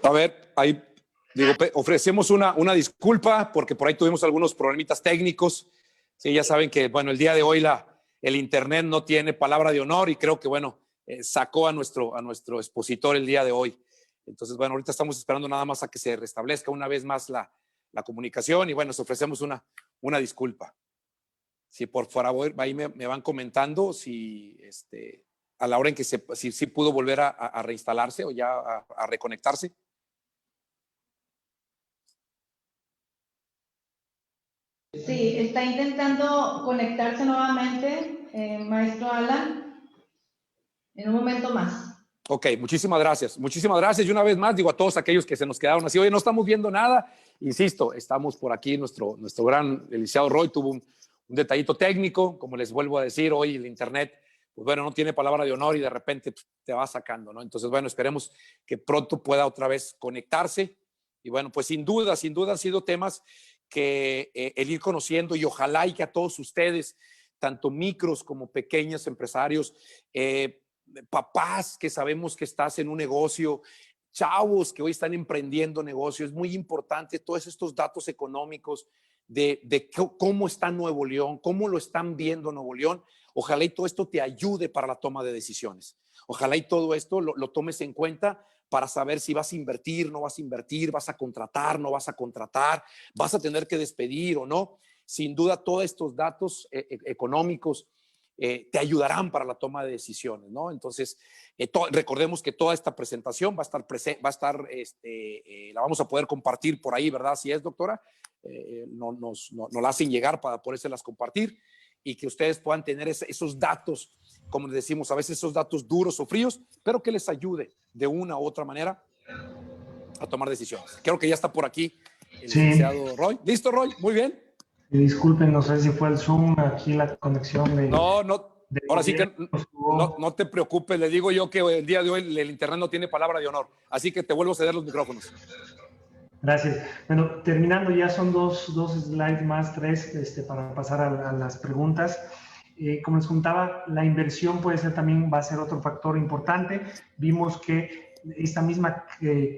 A ver, ahí digo, ofrecemos una disculpa porque por ahí tuvimos algunos problemitas técnicos. Sí, ya saben que, bueno, el día de hoy el internet no tiene palabra de honor y creo que, bueno, sacó a nuestro expositor el día de hoy. Entonces, bueno, ahorita estamos esperando nada más a que se restablezca una vez más la comunicación y, bueno, les ofrecemos una disculpa. Si por favor ahí me van comentando si a la hora en que si pudo volver a reinstalarse o ya a reconectarse.
Sí, está intentando conectarse nuevamente, maestro Alan, en un momento más.
Ok, muchísimas gracias. Muchísimas gracias. Y una vez más, digo a todos aquellos que se nos quedaron así, oye, no estamos viendo nada. Insisto, estamos por aquí, nuestro gran licenciado Roy tuvo un detallito técnico, como les vuelvo a decir, hoy el internet, pues bueno, no tiene palabra de honor y de repente te va sacando, ¿no? Entonces, bueno, esperemos que pronto pueda otra vez conectarse. Y bueno, pues sin duda han sido temas que el ir conociendo y ojalá y que a todos ustedes, tanto micros como pequeños empresarios, papás que sabemos que estás en un negocio, chavos que hoy están emprendiendo negocios, es muy importante todos estos datos económicos de cómo está Nuevo León, cómo lo están viendo Nuevo León. Ojalá y todo esto te ayude para la toma de decisiones. Ojalá y todo esto lo tomes en cuenta para saber si vas a invertir, no vas a invertir, vas a contratar, no vas a contratar, vas a tener que despedir o no. Sin duda, todos estos datos económicos te ayudarán para la toma de decisiones, ¿no? Entonces, recordemos que toda esta presentación va a estar, la vamos a poder compartir por ahí, ¿verdad? Si es, doctora, nos la hacen llegar para podérselas compartir y que ustedes puedan tener esos datos, como decimos, a veces esos datos duros o fríos, pero que les ayude de una u otra manera a tomar decisiones. Creo que ya está por aquí el licenciado Roy. ¿Listo, Roy? Muy bien.
Disculpen, no sé si fue el Zoom, aquí la conexión de...
No, ahora sí que no te preocupes, le digo yo que el día de hoy el internet no tiene palabra de honor, así que te vuelvo a ceder los micrófonos.
Gracias. Bueno, terminando, ya son dos slides más, tres, para pasar a las preguntas. Como les contaba, la inversión va a ser otro factor importante. Vimos que esta misma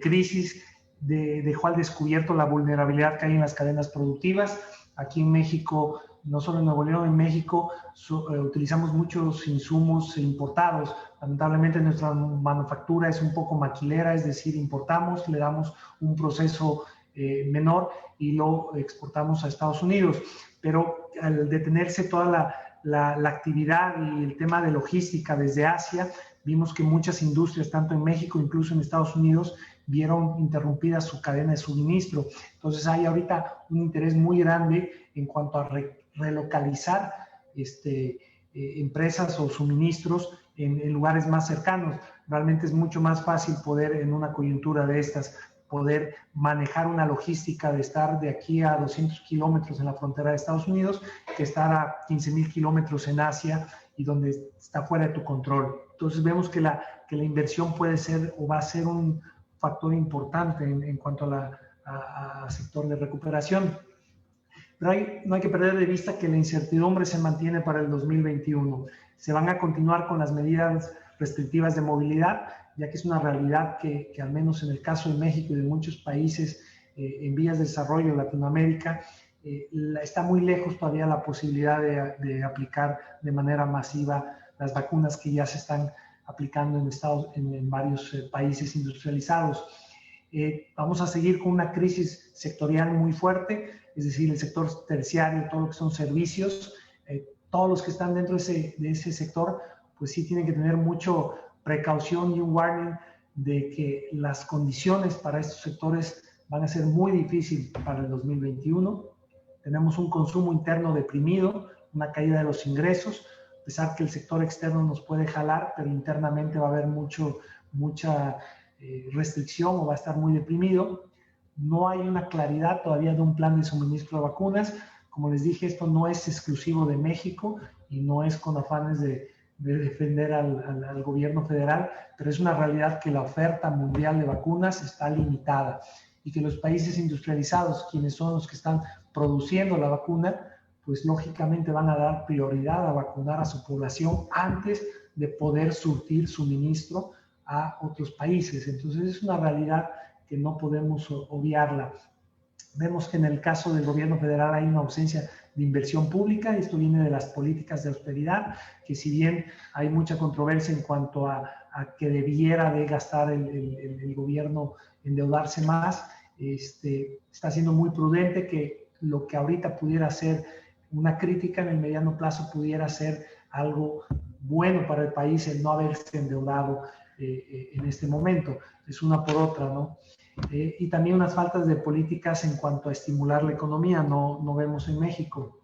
crisis dejó al descubierto la vulnerabilidad que hay en las cadenas productivas. Aquí en México, no solo en Nuevo León, en México utilizamos muchos insumos importados. Lamentablemente nuestra manufactura es un poco maquilera, es decir, importamos, le damos un proceso menor y lo exportamos a Estados Unidos. Pero al detenerse toda la actividad y el tema de logística desde Asia, vimos que muchas industrias, tanto en México, incluso en Estados Unidos, vieron interrumpida su cadena de suministro. Entonces hay ahorita un interés muy grande en cuanto a relocalizar empresas o suministros en lugares más cercanos. Realmente es mucho más fácil poder, en una coyuntura de estas, poder manejar una logística de estar de aquí a 200 kilómetros en la frontera de Estados Unidos que estar a 15,000 kilómetros en Asia y donde está fuera de tu control. Entonces vemos que la inversión puede ser o va a ser un factor importante en cuanto al sector de recuperación. Pero no hay que perder de vista que la incertidumbre se mantiene para el 2021. Se van a continuar con las medidas restrictivas de movilidad, ya que es una realidad que al menos en el caso de México y de muchos países en vías de desarrollo de Latinoamérica, está muy lejos todavía la posibilidad de aplicar de manera masiva las vacunas que ya se están aplicando en varios países industrializados. Vamos a seguir con una crisis sectorial muy fuerte, es decir, el sector terciario, todo lo que son servicios, todos los que están dentro de ese sector, pues sí tienen que tener mucho precaución y un warning de que las condiciones para estos sectores van a ser muy difíciles para el 2021. Tenemos un consumo interno deprimido, una caída de los ingresos, a pesar que el sector externo nos puede jalar, pero internamente va a haber mucha restricción o va a estar muy deprimido. No hay una claridad todavía de un plan de suministro de vacunas. Como les dije, esto no es exclusivo de México y no es con afanes de defender al gobierno federal, pero es una realidad que la oferta mundial de vacunas está limitada y que los países industrializados, quienes son los que están produciendo la vacuna, pues lógicamente van a dar prioridad a vacunar a su población antes de poder surtir suministro a otros países. Entonces es una realidad que no podemos obviarla. Vemos que en el caso del gobierno federal hay una ausencia de inversión pública, y esto viene de las políticas de austeridad, que si bien hay mucha controversia en cuanto a que debiera de gastar el gobierno, endeudarse más, está siendo muy prudente, que lo que ahorita pudiera ser una crítica en el mediano plazo pudiera ser algo bueno para el país el no haberse endeudado en este momento. Es una por otra, ¿no? Y también unas faltas de políticas en cuanto a estimular la economía, no vemos en México.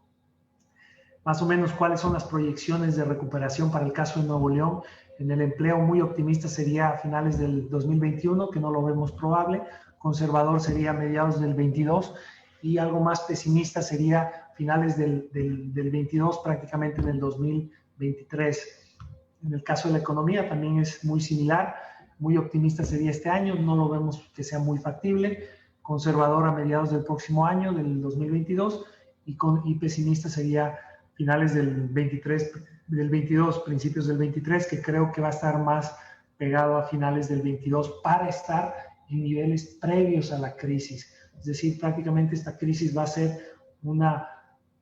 Más o menos, ¿cuáles son las proyecciones de recuperación para el caso de Nuevo León? En el empleo, muy optimista sería a finales del 2021, que no lo vemos probable. Conservador sería a mediados del 22, y algo más pesimista sería finales del 22, prácticamente en el 2023. En el caso de la economía también es muy similar. Muy optimista sería este año, no lo vemos que sea muy factible. Conservador a mediados del próximo año, del 2022, y pesimista sería finales del 22, principios del 23, que creo que va a estar más pegado a finales del 22 para estar en niveles previos a la crisis. Es decir, prácticamente esta crisis va a ser una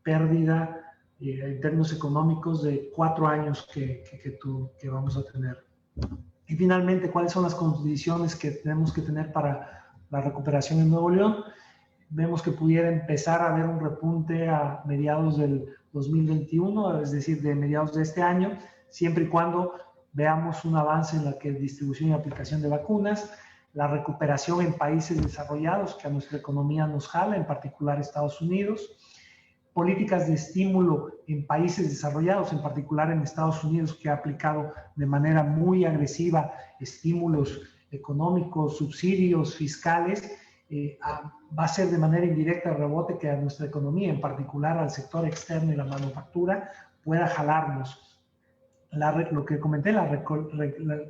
pérdida en términos económicos de 4 años que vamos a tener. Y finalmente, ¿cuáles son las condiciones que tenemos que tener para la recuperación en Nuevo León? Vemos que pudiera empezar a haber un repunte a mediados del 2021, es decir, de mediados de este año, siempre y cuando veamos un avance en la distribución y aplicación de vacunas, la recuperación en países desarrollados que a nuestra economía nos jala, en particular Estados Unidos, políticas de estímulo en países desarrollados, en particular en Estados Unidos, que ha aplicado de manera muy agresiva estímulos económicos, subsidios fiscales, va a ser de manera indirecta el rebote que a nuestra economía, en particular al sector externo y la manufactura, pueda jalarnos. Lo que comenté, la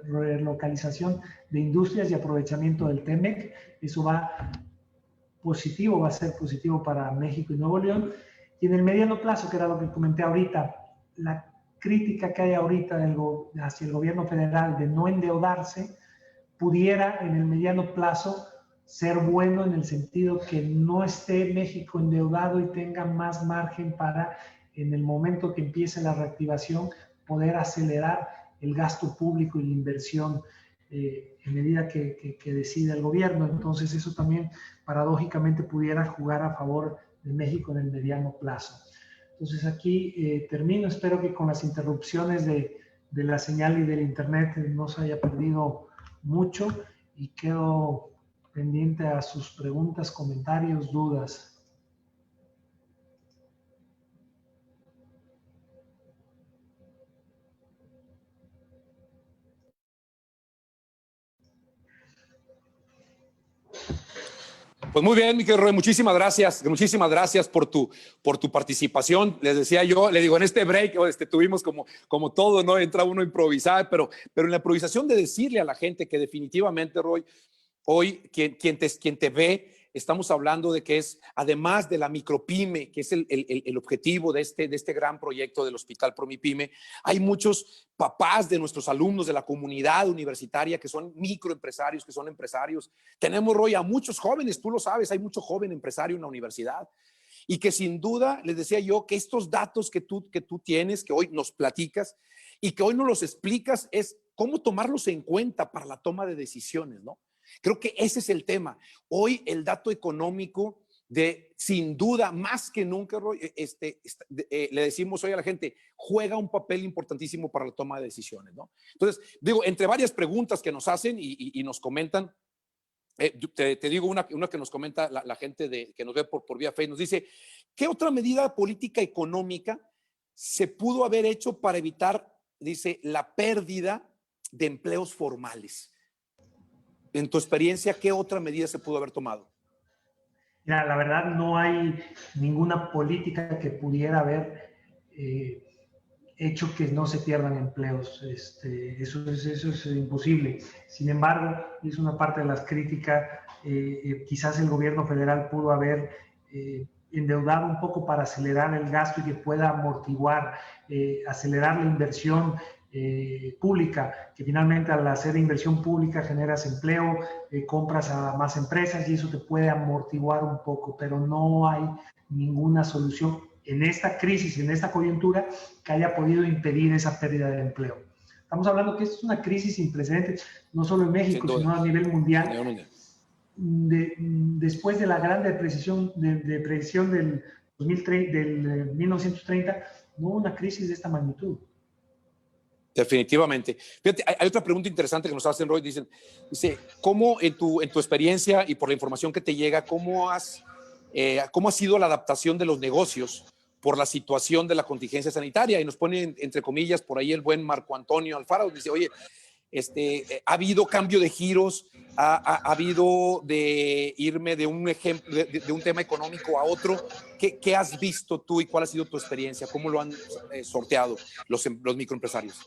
relocalización de industrias y aprovechamiento del TEMEC, eso va a ser positivo para México y Nuevo León. Y en el mediano plazo, que era lo que comenté ahorita, la crítica que hay ahorita hacia el gobierno federal de no endeudarse, pudiera en el mediano plazo ser bueno en el sentido que no esté México endeudado y tenga más margen para, en el momento que empiece la reactivación, poder acelerar el gasto público y la inversión. en medida que decida el gobierno. Entonces eso también paradójicamente pudiera jugar a favor de México en el mediano plazo. Entonces aquí termino. Espero que con las interrupciones de la señal y del internet no se haya perdido mucho, y quedo pendiente a sus preguntas, comentarios, dudas.
Pues muy bien, mi querido Roy, muchísimas gracias por tu participación. Les decía yo, le digo, en este break tuvimos como todo, ¿no? Entra uno a improvisar, pero en la improvisación de decirle a la gente que definitivamente, Roy, hoy quien te ve, estamos hablando de que es, además de la micropyme, que es el objetivo de este gran proyecto del Hospital Promipyme, hay muchos papás de nuestros alumnos de la comunidad universitaria que son microempresarios, que son empresarios. Tenemos, Roy, a muchos jóvenes, tú lo sabes, hay mucho joven empresario en la universidad. Y que sin duda, les decía yo, que estos datos que tú tienes, que hoy nos platicas y que hoy nos los explicas, es cómo tomarlos en cuenta para la toma de decisiones, ¿no? Creo que ese es el tema. Hoy el dato económico sin duda, más que nunca, Roy, le decimos hoy a la gente, juega un papel importantísimo para la toma de decisiones, ¿no? Entonces, digo, entre varias preguntas que nos hacen y nos comentan, te digo una que nos comenta la gente que nos ve por vía Facebook, nos dice, ¿qué otra medida política económica se pudo haber hecho para evitar, dice, la pérdida de empleos formales? En tu experiencia, ¿qué otra medida se pudo haber tomado?
Mira, la verdad no hay ninguna política que pudiera haber hecho que no se pierdan empleos. Eso es imposible. Sin embargo, es una parte de las críticas. Quizás el gobierno federal pudo haber endeudado un poco para acelerar el gasto y que pueda amortiguar, acelerar la inversión pública, que finalmente al hacer inversión pública generas empleo, compras a más empresas y eso te puede amortiguar un poco, pero no hay ninguna solución en esta crisis, en esta coyuntura, que haya podido impedir esa pérdida de empleo. Estamos hablando que esto es una crisis sin precedentes, no solo en México, sino a nivel mundial. Después de la gran depresión del 1930, no hubo una crisis de esta magnitud.
Definitivamente. Fíjate, hay otra pregunta interesante que nos hacen, Roy. Dice, ¿cómo en tu experiencia y por la información que te llega, cómo ha sido la adaptación de los negocios por la situación de la contingencia sanitaria? Y nos pone entre comillas por ahí el buen Marco Antonio Alfaro, dice, oye, ha habido cambio de giros, ha habido de irme de un ejemplo, de un tema económico a otro. ¿Qué has visto tú y cuál ha sido tu experiencia? ¿Cómo lo han sorteado los microempresarios?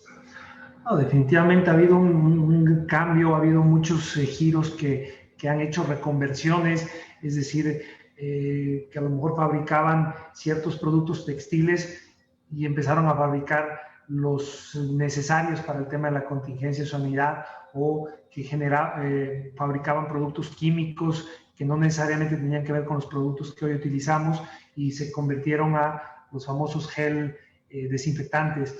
No, definitivamente ha habido un cambio, ha habido muchos giros que han hecho reconversiones, es decir, que a lo mejor fabricaban ciertos productos textiles y empezaron a fabricar los necesarios para el tema de la contingencia de sanidad, o que fabricaban productos químicos que no necesariamente tenían que ver con los productos que hoy utilizamos y se convirtieron a los famosos gel desinfectantes.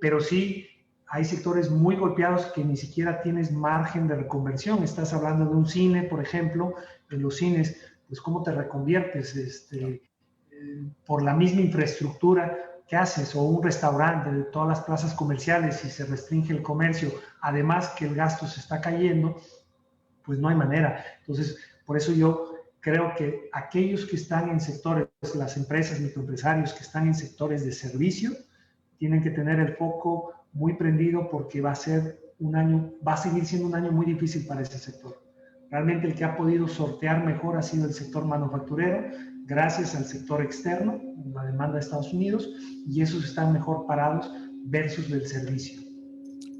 Pero sí, hay sectores muy golpeados que ni siquiera tienes margen de reconversión. Estás hablando de un cine, por ejemplo, en los cines, pues cómo te reconviertes por la misma infraestructura que haces, o un restaurante, de todas las plazas comerciales, si se restringe el comercio, además que el gasto se está cayendo, pues no hay manera. Entonces, por eso yo creo que aquellos que están en sectores, las empresas, microempresarios que están en sectores de servicio, tienen que tener el foco muy prendido, porque va a seguir siendo un año muy difícil para ese sector. Realmente el que ha podido sortear mejor ha sido el sector manufacturero, gracias al sector externo, la demanda de Estados Unidos, y esos están mejor parados versus del servicio.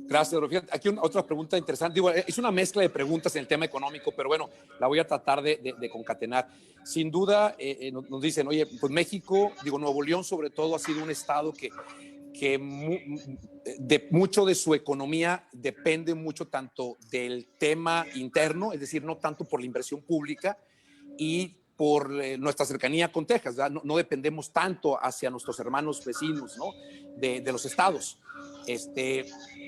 Gracias, Rufio. Aquí otra pregunta interesante. Digo, es una mezcla de preguntas en el tema económico, pero bueno, la voy a tratar de concatenar. Sin duda, nos dicen, oye, pues México, digo, Nuevo León sobre todo, ha sido un estado que mucho de su economía depende mucho tanto del tema interno, es decir, no tanto por la inversión pública y por nuestra cercanía con Texas, no dependemos tanto hacia nuestros hermanos vecinos, ¿no? de los estados.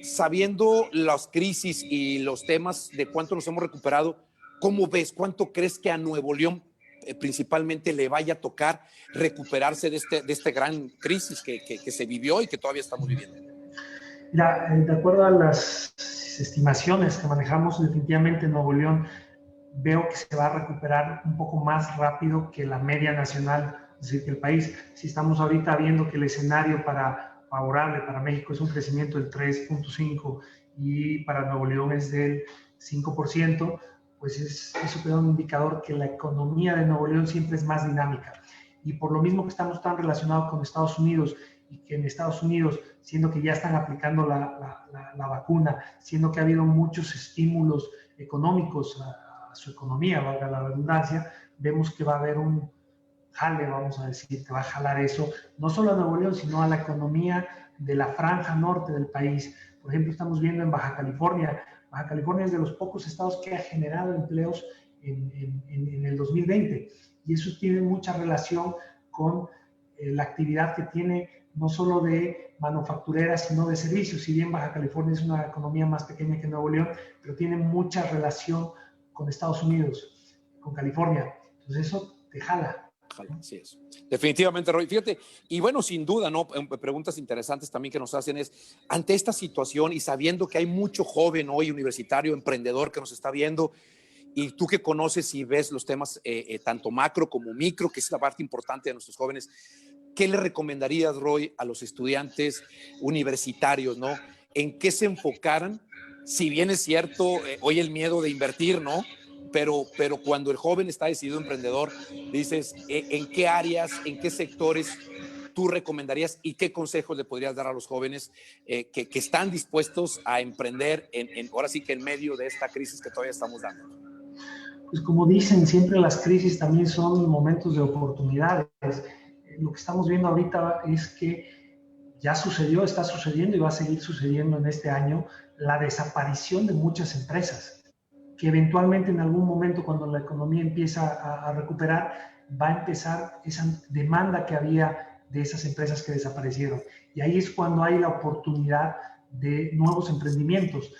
Sabiendo las crisis y los temas de cuánto nos hemos recuperado, ¿cómo ves? ¿Cuánto crees que a Nuevo León principalmente le vaya a tocar recuperarse de esta gran crisis que se vivió y que todavía estamos viviendo?
Mira, de acuerdo a las estimaciones que manejamos, definitivamente Nuevo León veo que se va a recuperar un poco más rápido que la media nacional, es decir, que el país. Si estamos ahorita viendo que el escenario favorable para México es un crecimiento del 3.5 y para Nuevo León es del 5%, pues eso te da un indicador que la economía de Nuevo León siempre es más dinámica. Y por lo mismo que estamos tan relacionados con Estados Unidos, y que en Estados Unidos, siendo que ya están aplicando la vacuna, siendo que ha habido muchos estímulos económicos a su economía, valga la redundancia, vemos que va a haber un jale, vamos a decir, que va a jalar eso, no solo a Nuevo León, sino a la economía de la franja norte del país. Por ejemplo, estamos viendo en Baja California. Baja California es de los pocos estados que ha generado empleos en el 2020, y eso tiene mucha relación con la actividad que tiene no solo de manufacturera, sino de servicios. Si bien Baja California es una economía más pequeña que Nuevo León, pero tiene mucha relación con Estados Unidos, con California. Entonces eso te jala.
Así es. Definitivamente, Roy. Fíjate, y bueno, sin duda, ¿no? Preguntas interesantes también que nos hacen es, ante esta situación y sabiendo que hay mucho joven hoy universitario, emprendedor que nos está viendo, y tú que conoces y ves los temas tanto macro como micro, que es la parte importante de nuestros jóvenes, ¿qué le recomendarías, Roy, a los estudiantes universitarios, ¿no? ¿En qué se enfocaran? Si bien es cierto, hoy el miedo de invertir, ¿no? Pero cuando el joven está decidido emprendedor, dices, ¿en qué áreas, en qué sectores tú recomendarías y qué consejos le podrías dar a los jóvenes que están dispuestos a emprender ahora sí que en medio de esta crisis que todavía estamos dando?
Pues como dicen, siempre las crisis también son momentos de oportunidades. Lo que estamos viendo ahorita es que ya sucedió, está sucediendo y va a seguir sucediendo en este año la desaparición de muchas empresas, que eventualmente en algún momento cuando la economía empieza a recuperar, va a empezar esa demanda que había de esas empresas que desaparecieron. Y ahí es cuando hay la oportunidad de nuevos emprendimientos.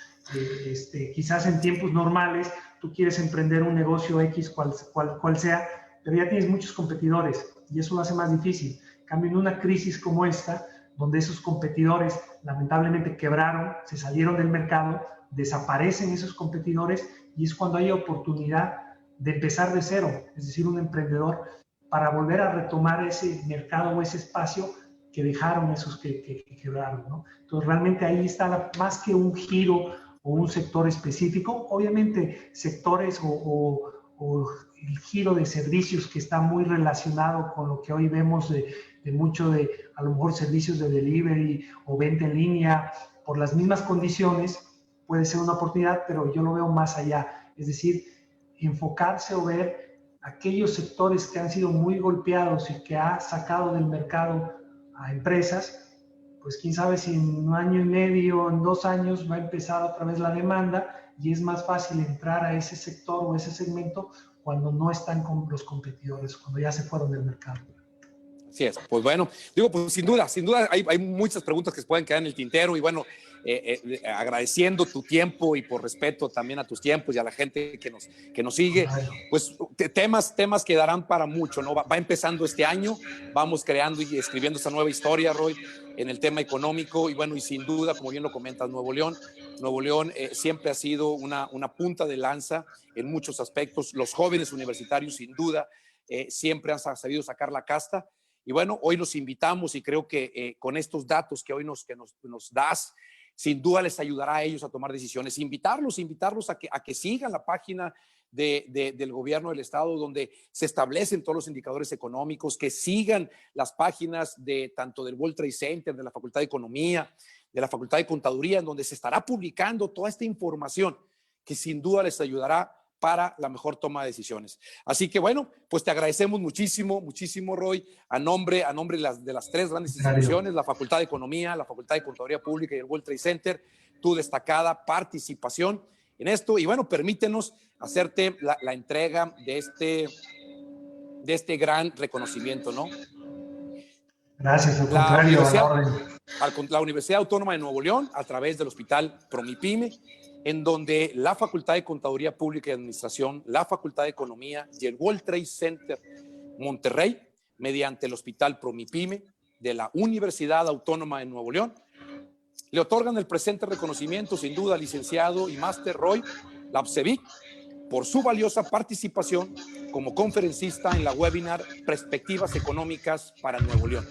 Quizás en tiempos normales tú quieres emprender un negocio X, cual sea, pero ya tienes muchos competidores y eso lo hace más difícil. En cambio, en una crisis como esta, donde esos competidores lamentablemente quebraron, se salieron del mercado, desaparecen esos competidores y es cuando hay oportunidad de empezar de cero, es decir, un emprendedor para volver a retomar ese mercado o ese espacio que dejaron esos que quebraron, ¿no? Entonces, realmente ahí está más que un giro o un sector específico, obviamente sectores o el giro de servicios que está muy relacionado con lo que hoy vemos de mucho de, a lo mejor, servicios de delivery o venta en línea, por las mismas condiciones, puede ser una oportunidad, pero yo lo veo más allá, es decir, enfocarse o ver aquellos sectores que han sido muy golpeados y que ha sacado del mercado a empresas, pues quién sabe si en un año y medio, en 2 años va a empezar otra vez la demanda y es más fácil entrar a ese sector o ese segmento cuando no están con los competidores, cuando ya se fueron del mercado.
Así es. Pues bueno, digo, pues sin duda hay muchas preguntas que se pueden quedar en el tintero y bueno, agradeciendo tu tiempo y por respeto también a tus tiempos y a la gente que nos sigue, pues temas que darán para mucho, ¿no? Va empezando este año, vamos creando y escribiendo esta nueva historia, Roy, en el tema económico y bueno, y sin duda, como bien lo comentas, Nuevo León siempre ha sido una punta de lanza en muchos aspectos. Los jóvenes universitarios, sin duda, siempre han sabido sacar la casta. Y bueno, hoy los invitamos y creo que con estos datos que hoy nos das, sin duda les ayudará a ellos a tomar decisiones. Invitarlos a que sigan la página del gobierno del estado donde se establecen todos los indicadores económicos, que sigan las páginas tanto del World Trade Center, de la Facultad de Economía, de la Facultad de Contaduría, en donde se estará publicando toda esta información que sin duda les ayudará para la mejor toma de decisiones. Así que bueno, pues te agradecemos muchísimo, Roy, a nombre de las 3 grandes instituciones, la Facultad de Economía, la Facultad de Contaduría Pública y el World Trade Center, tu destacada participación en esto. Y bueno, permítenos hacerte la entrega de este gran reconocimiento, ¿no?
Gracias, al
La
contrario, a la
Universidad,
orden.
la Universidad Autónoma de Nuevo León, a través del Hospital Promipyme, en donde la Facultad de Contaduría Pública y Administración, la Facultad de Economía y el World Trade Center Monterrey, mediante el Hospital Promipyme de la Universidad Autónoma de Nuevo León, le otorgan el presente reconocimiento, sin duda, al licenciado y máster Roy Lapcevic, por su valiosa participación como conferencista en la webinar Perspectivas Económicas para Nuevo León,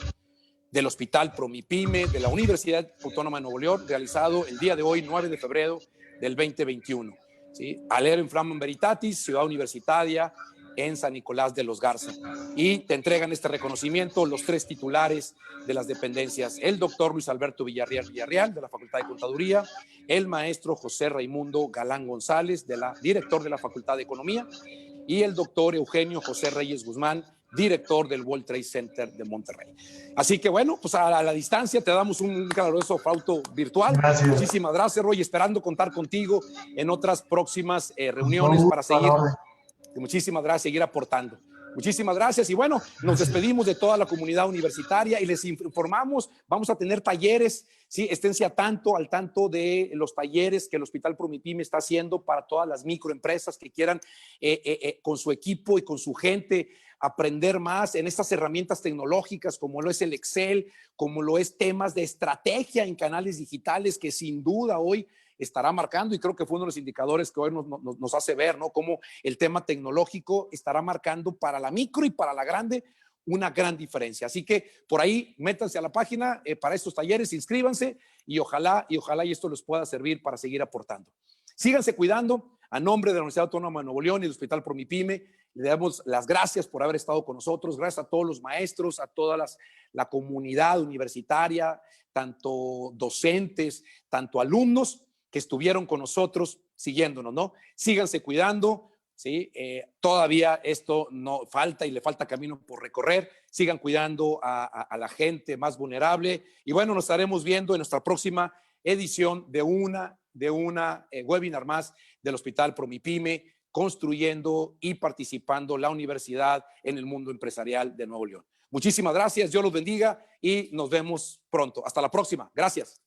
del Hospital Promipyme de la Universidad Autónoma de Nuevo León, realizado el día de hoy, 9 de febrero del 2021. ¿Sí? Alero Flammam Veritatis, Ciudad Universitaria, en San Nicolás de los Garza. Y te entregan este reconocimiento los 3 titulares de las dependencias: el doctor Luis Alberto Villarreal, de la Facultad de Contaduría, el maestro José Raimundo Galán González, director de la Facultad de Economía, y el doctor Eugenio José Reyes Guzmán, director del World Trade Center de Monterrey. Así que bueno, pues a la distancia te damos un caluroso aplauso virtual.
Gracias.
Muchísimas gracias, Roy, esperando contar contigo en otras próximas reuniones para seguir. Muchísimas gracias, seguir aportando. Muchísimas gracias y bueno, nos despedimos de toda la comunidad universitaria y les informamos, vamos a tener talleres, ¿sí? Esténse al tanto de los talleres que el Hospital Promipyme está haciendo para todas las microempresas que quieran con su equipo y con su gente aprender más en estas herramientas tecnológicas como lo es el Excel, como lo es temas de estrategia en canales digitales que sin duda hoy estará marcando, y creo que fue uno de los indicadores que hoy nos hace ver, ¿no? Cómo el tema tecnológico estará marcando para la micro y para la grande una gran diferencia. Así que por ahí métanse a la página para estos talleres, inscríbanse y ojalá y esto les pueda servir para seguir aportando. Síganse cuidando. A nombre de la Universidad Autónoma de Nuevo León y del Hospital Promipyme, le damos las gracias por haber estado con nosotros. Gracias a todos los maestros, a toda la comunidad universitaria, tanto docentes, tanto alumnos que estuvieron con nosotros siguiéndonos, ¿no? Síganse cuidando, ¿sí? Todavía esto no falta y le falta camino por recorrer. Sigan cuidando a la gente más vulnerable y bueno, nos estaremos viendo en nuestra próxima edición de una webinar más del Hospital Promipyme, construyendo y participando la universidad en el mundo empresarial de Nuevo León. Muchísimas gracias, Dios los bendiga y nos vemos pronto. Hasta la próxima. Gracias.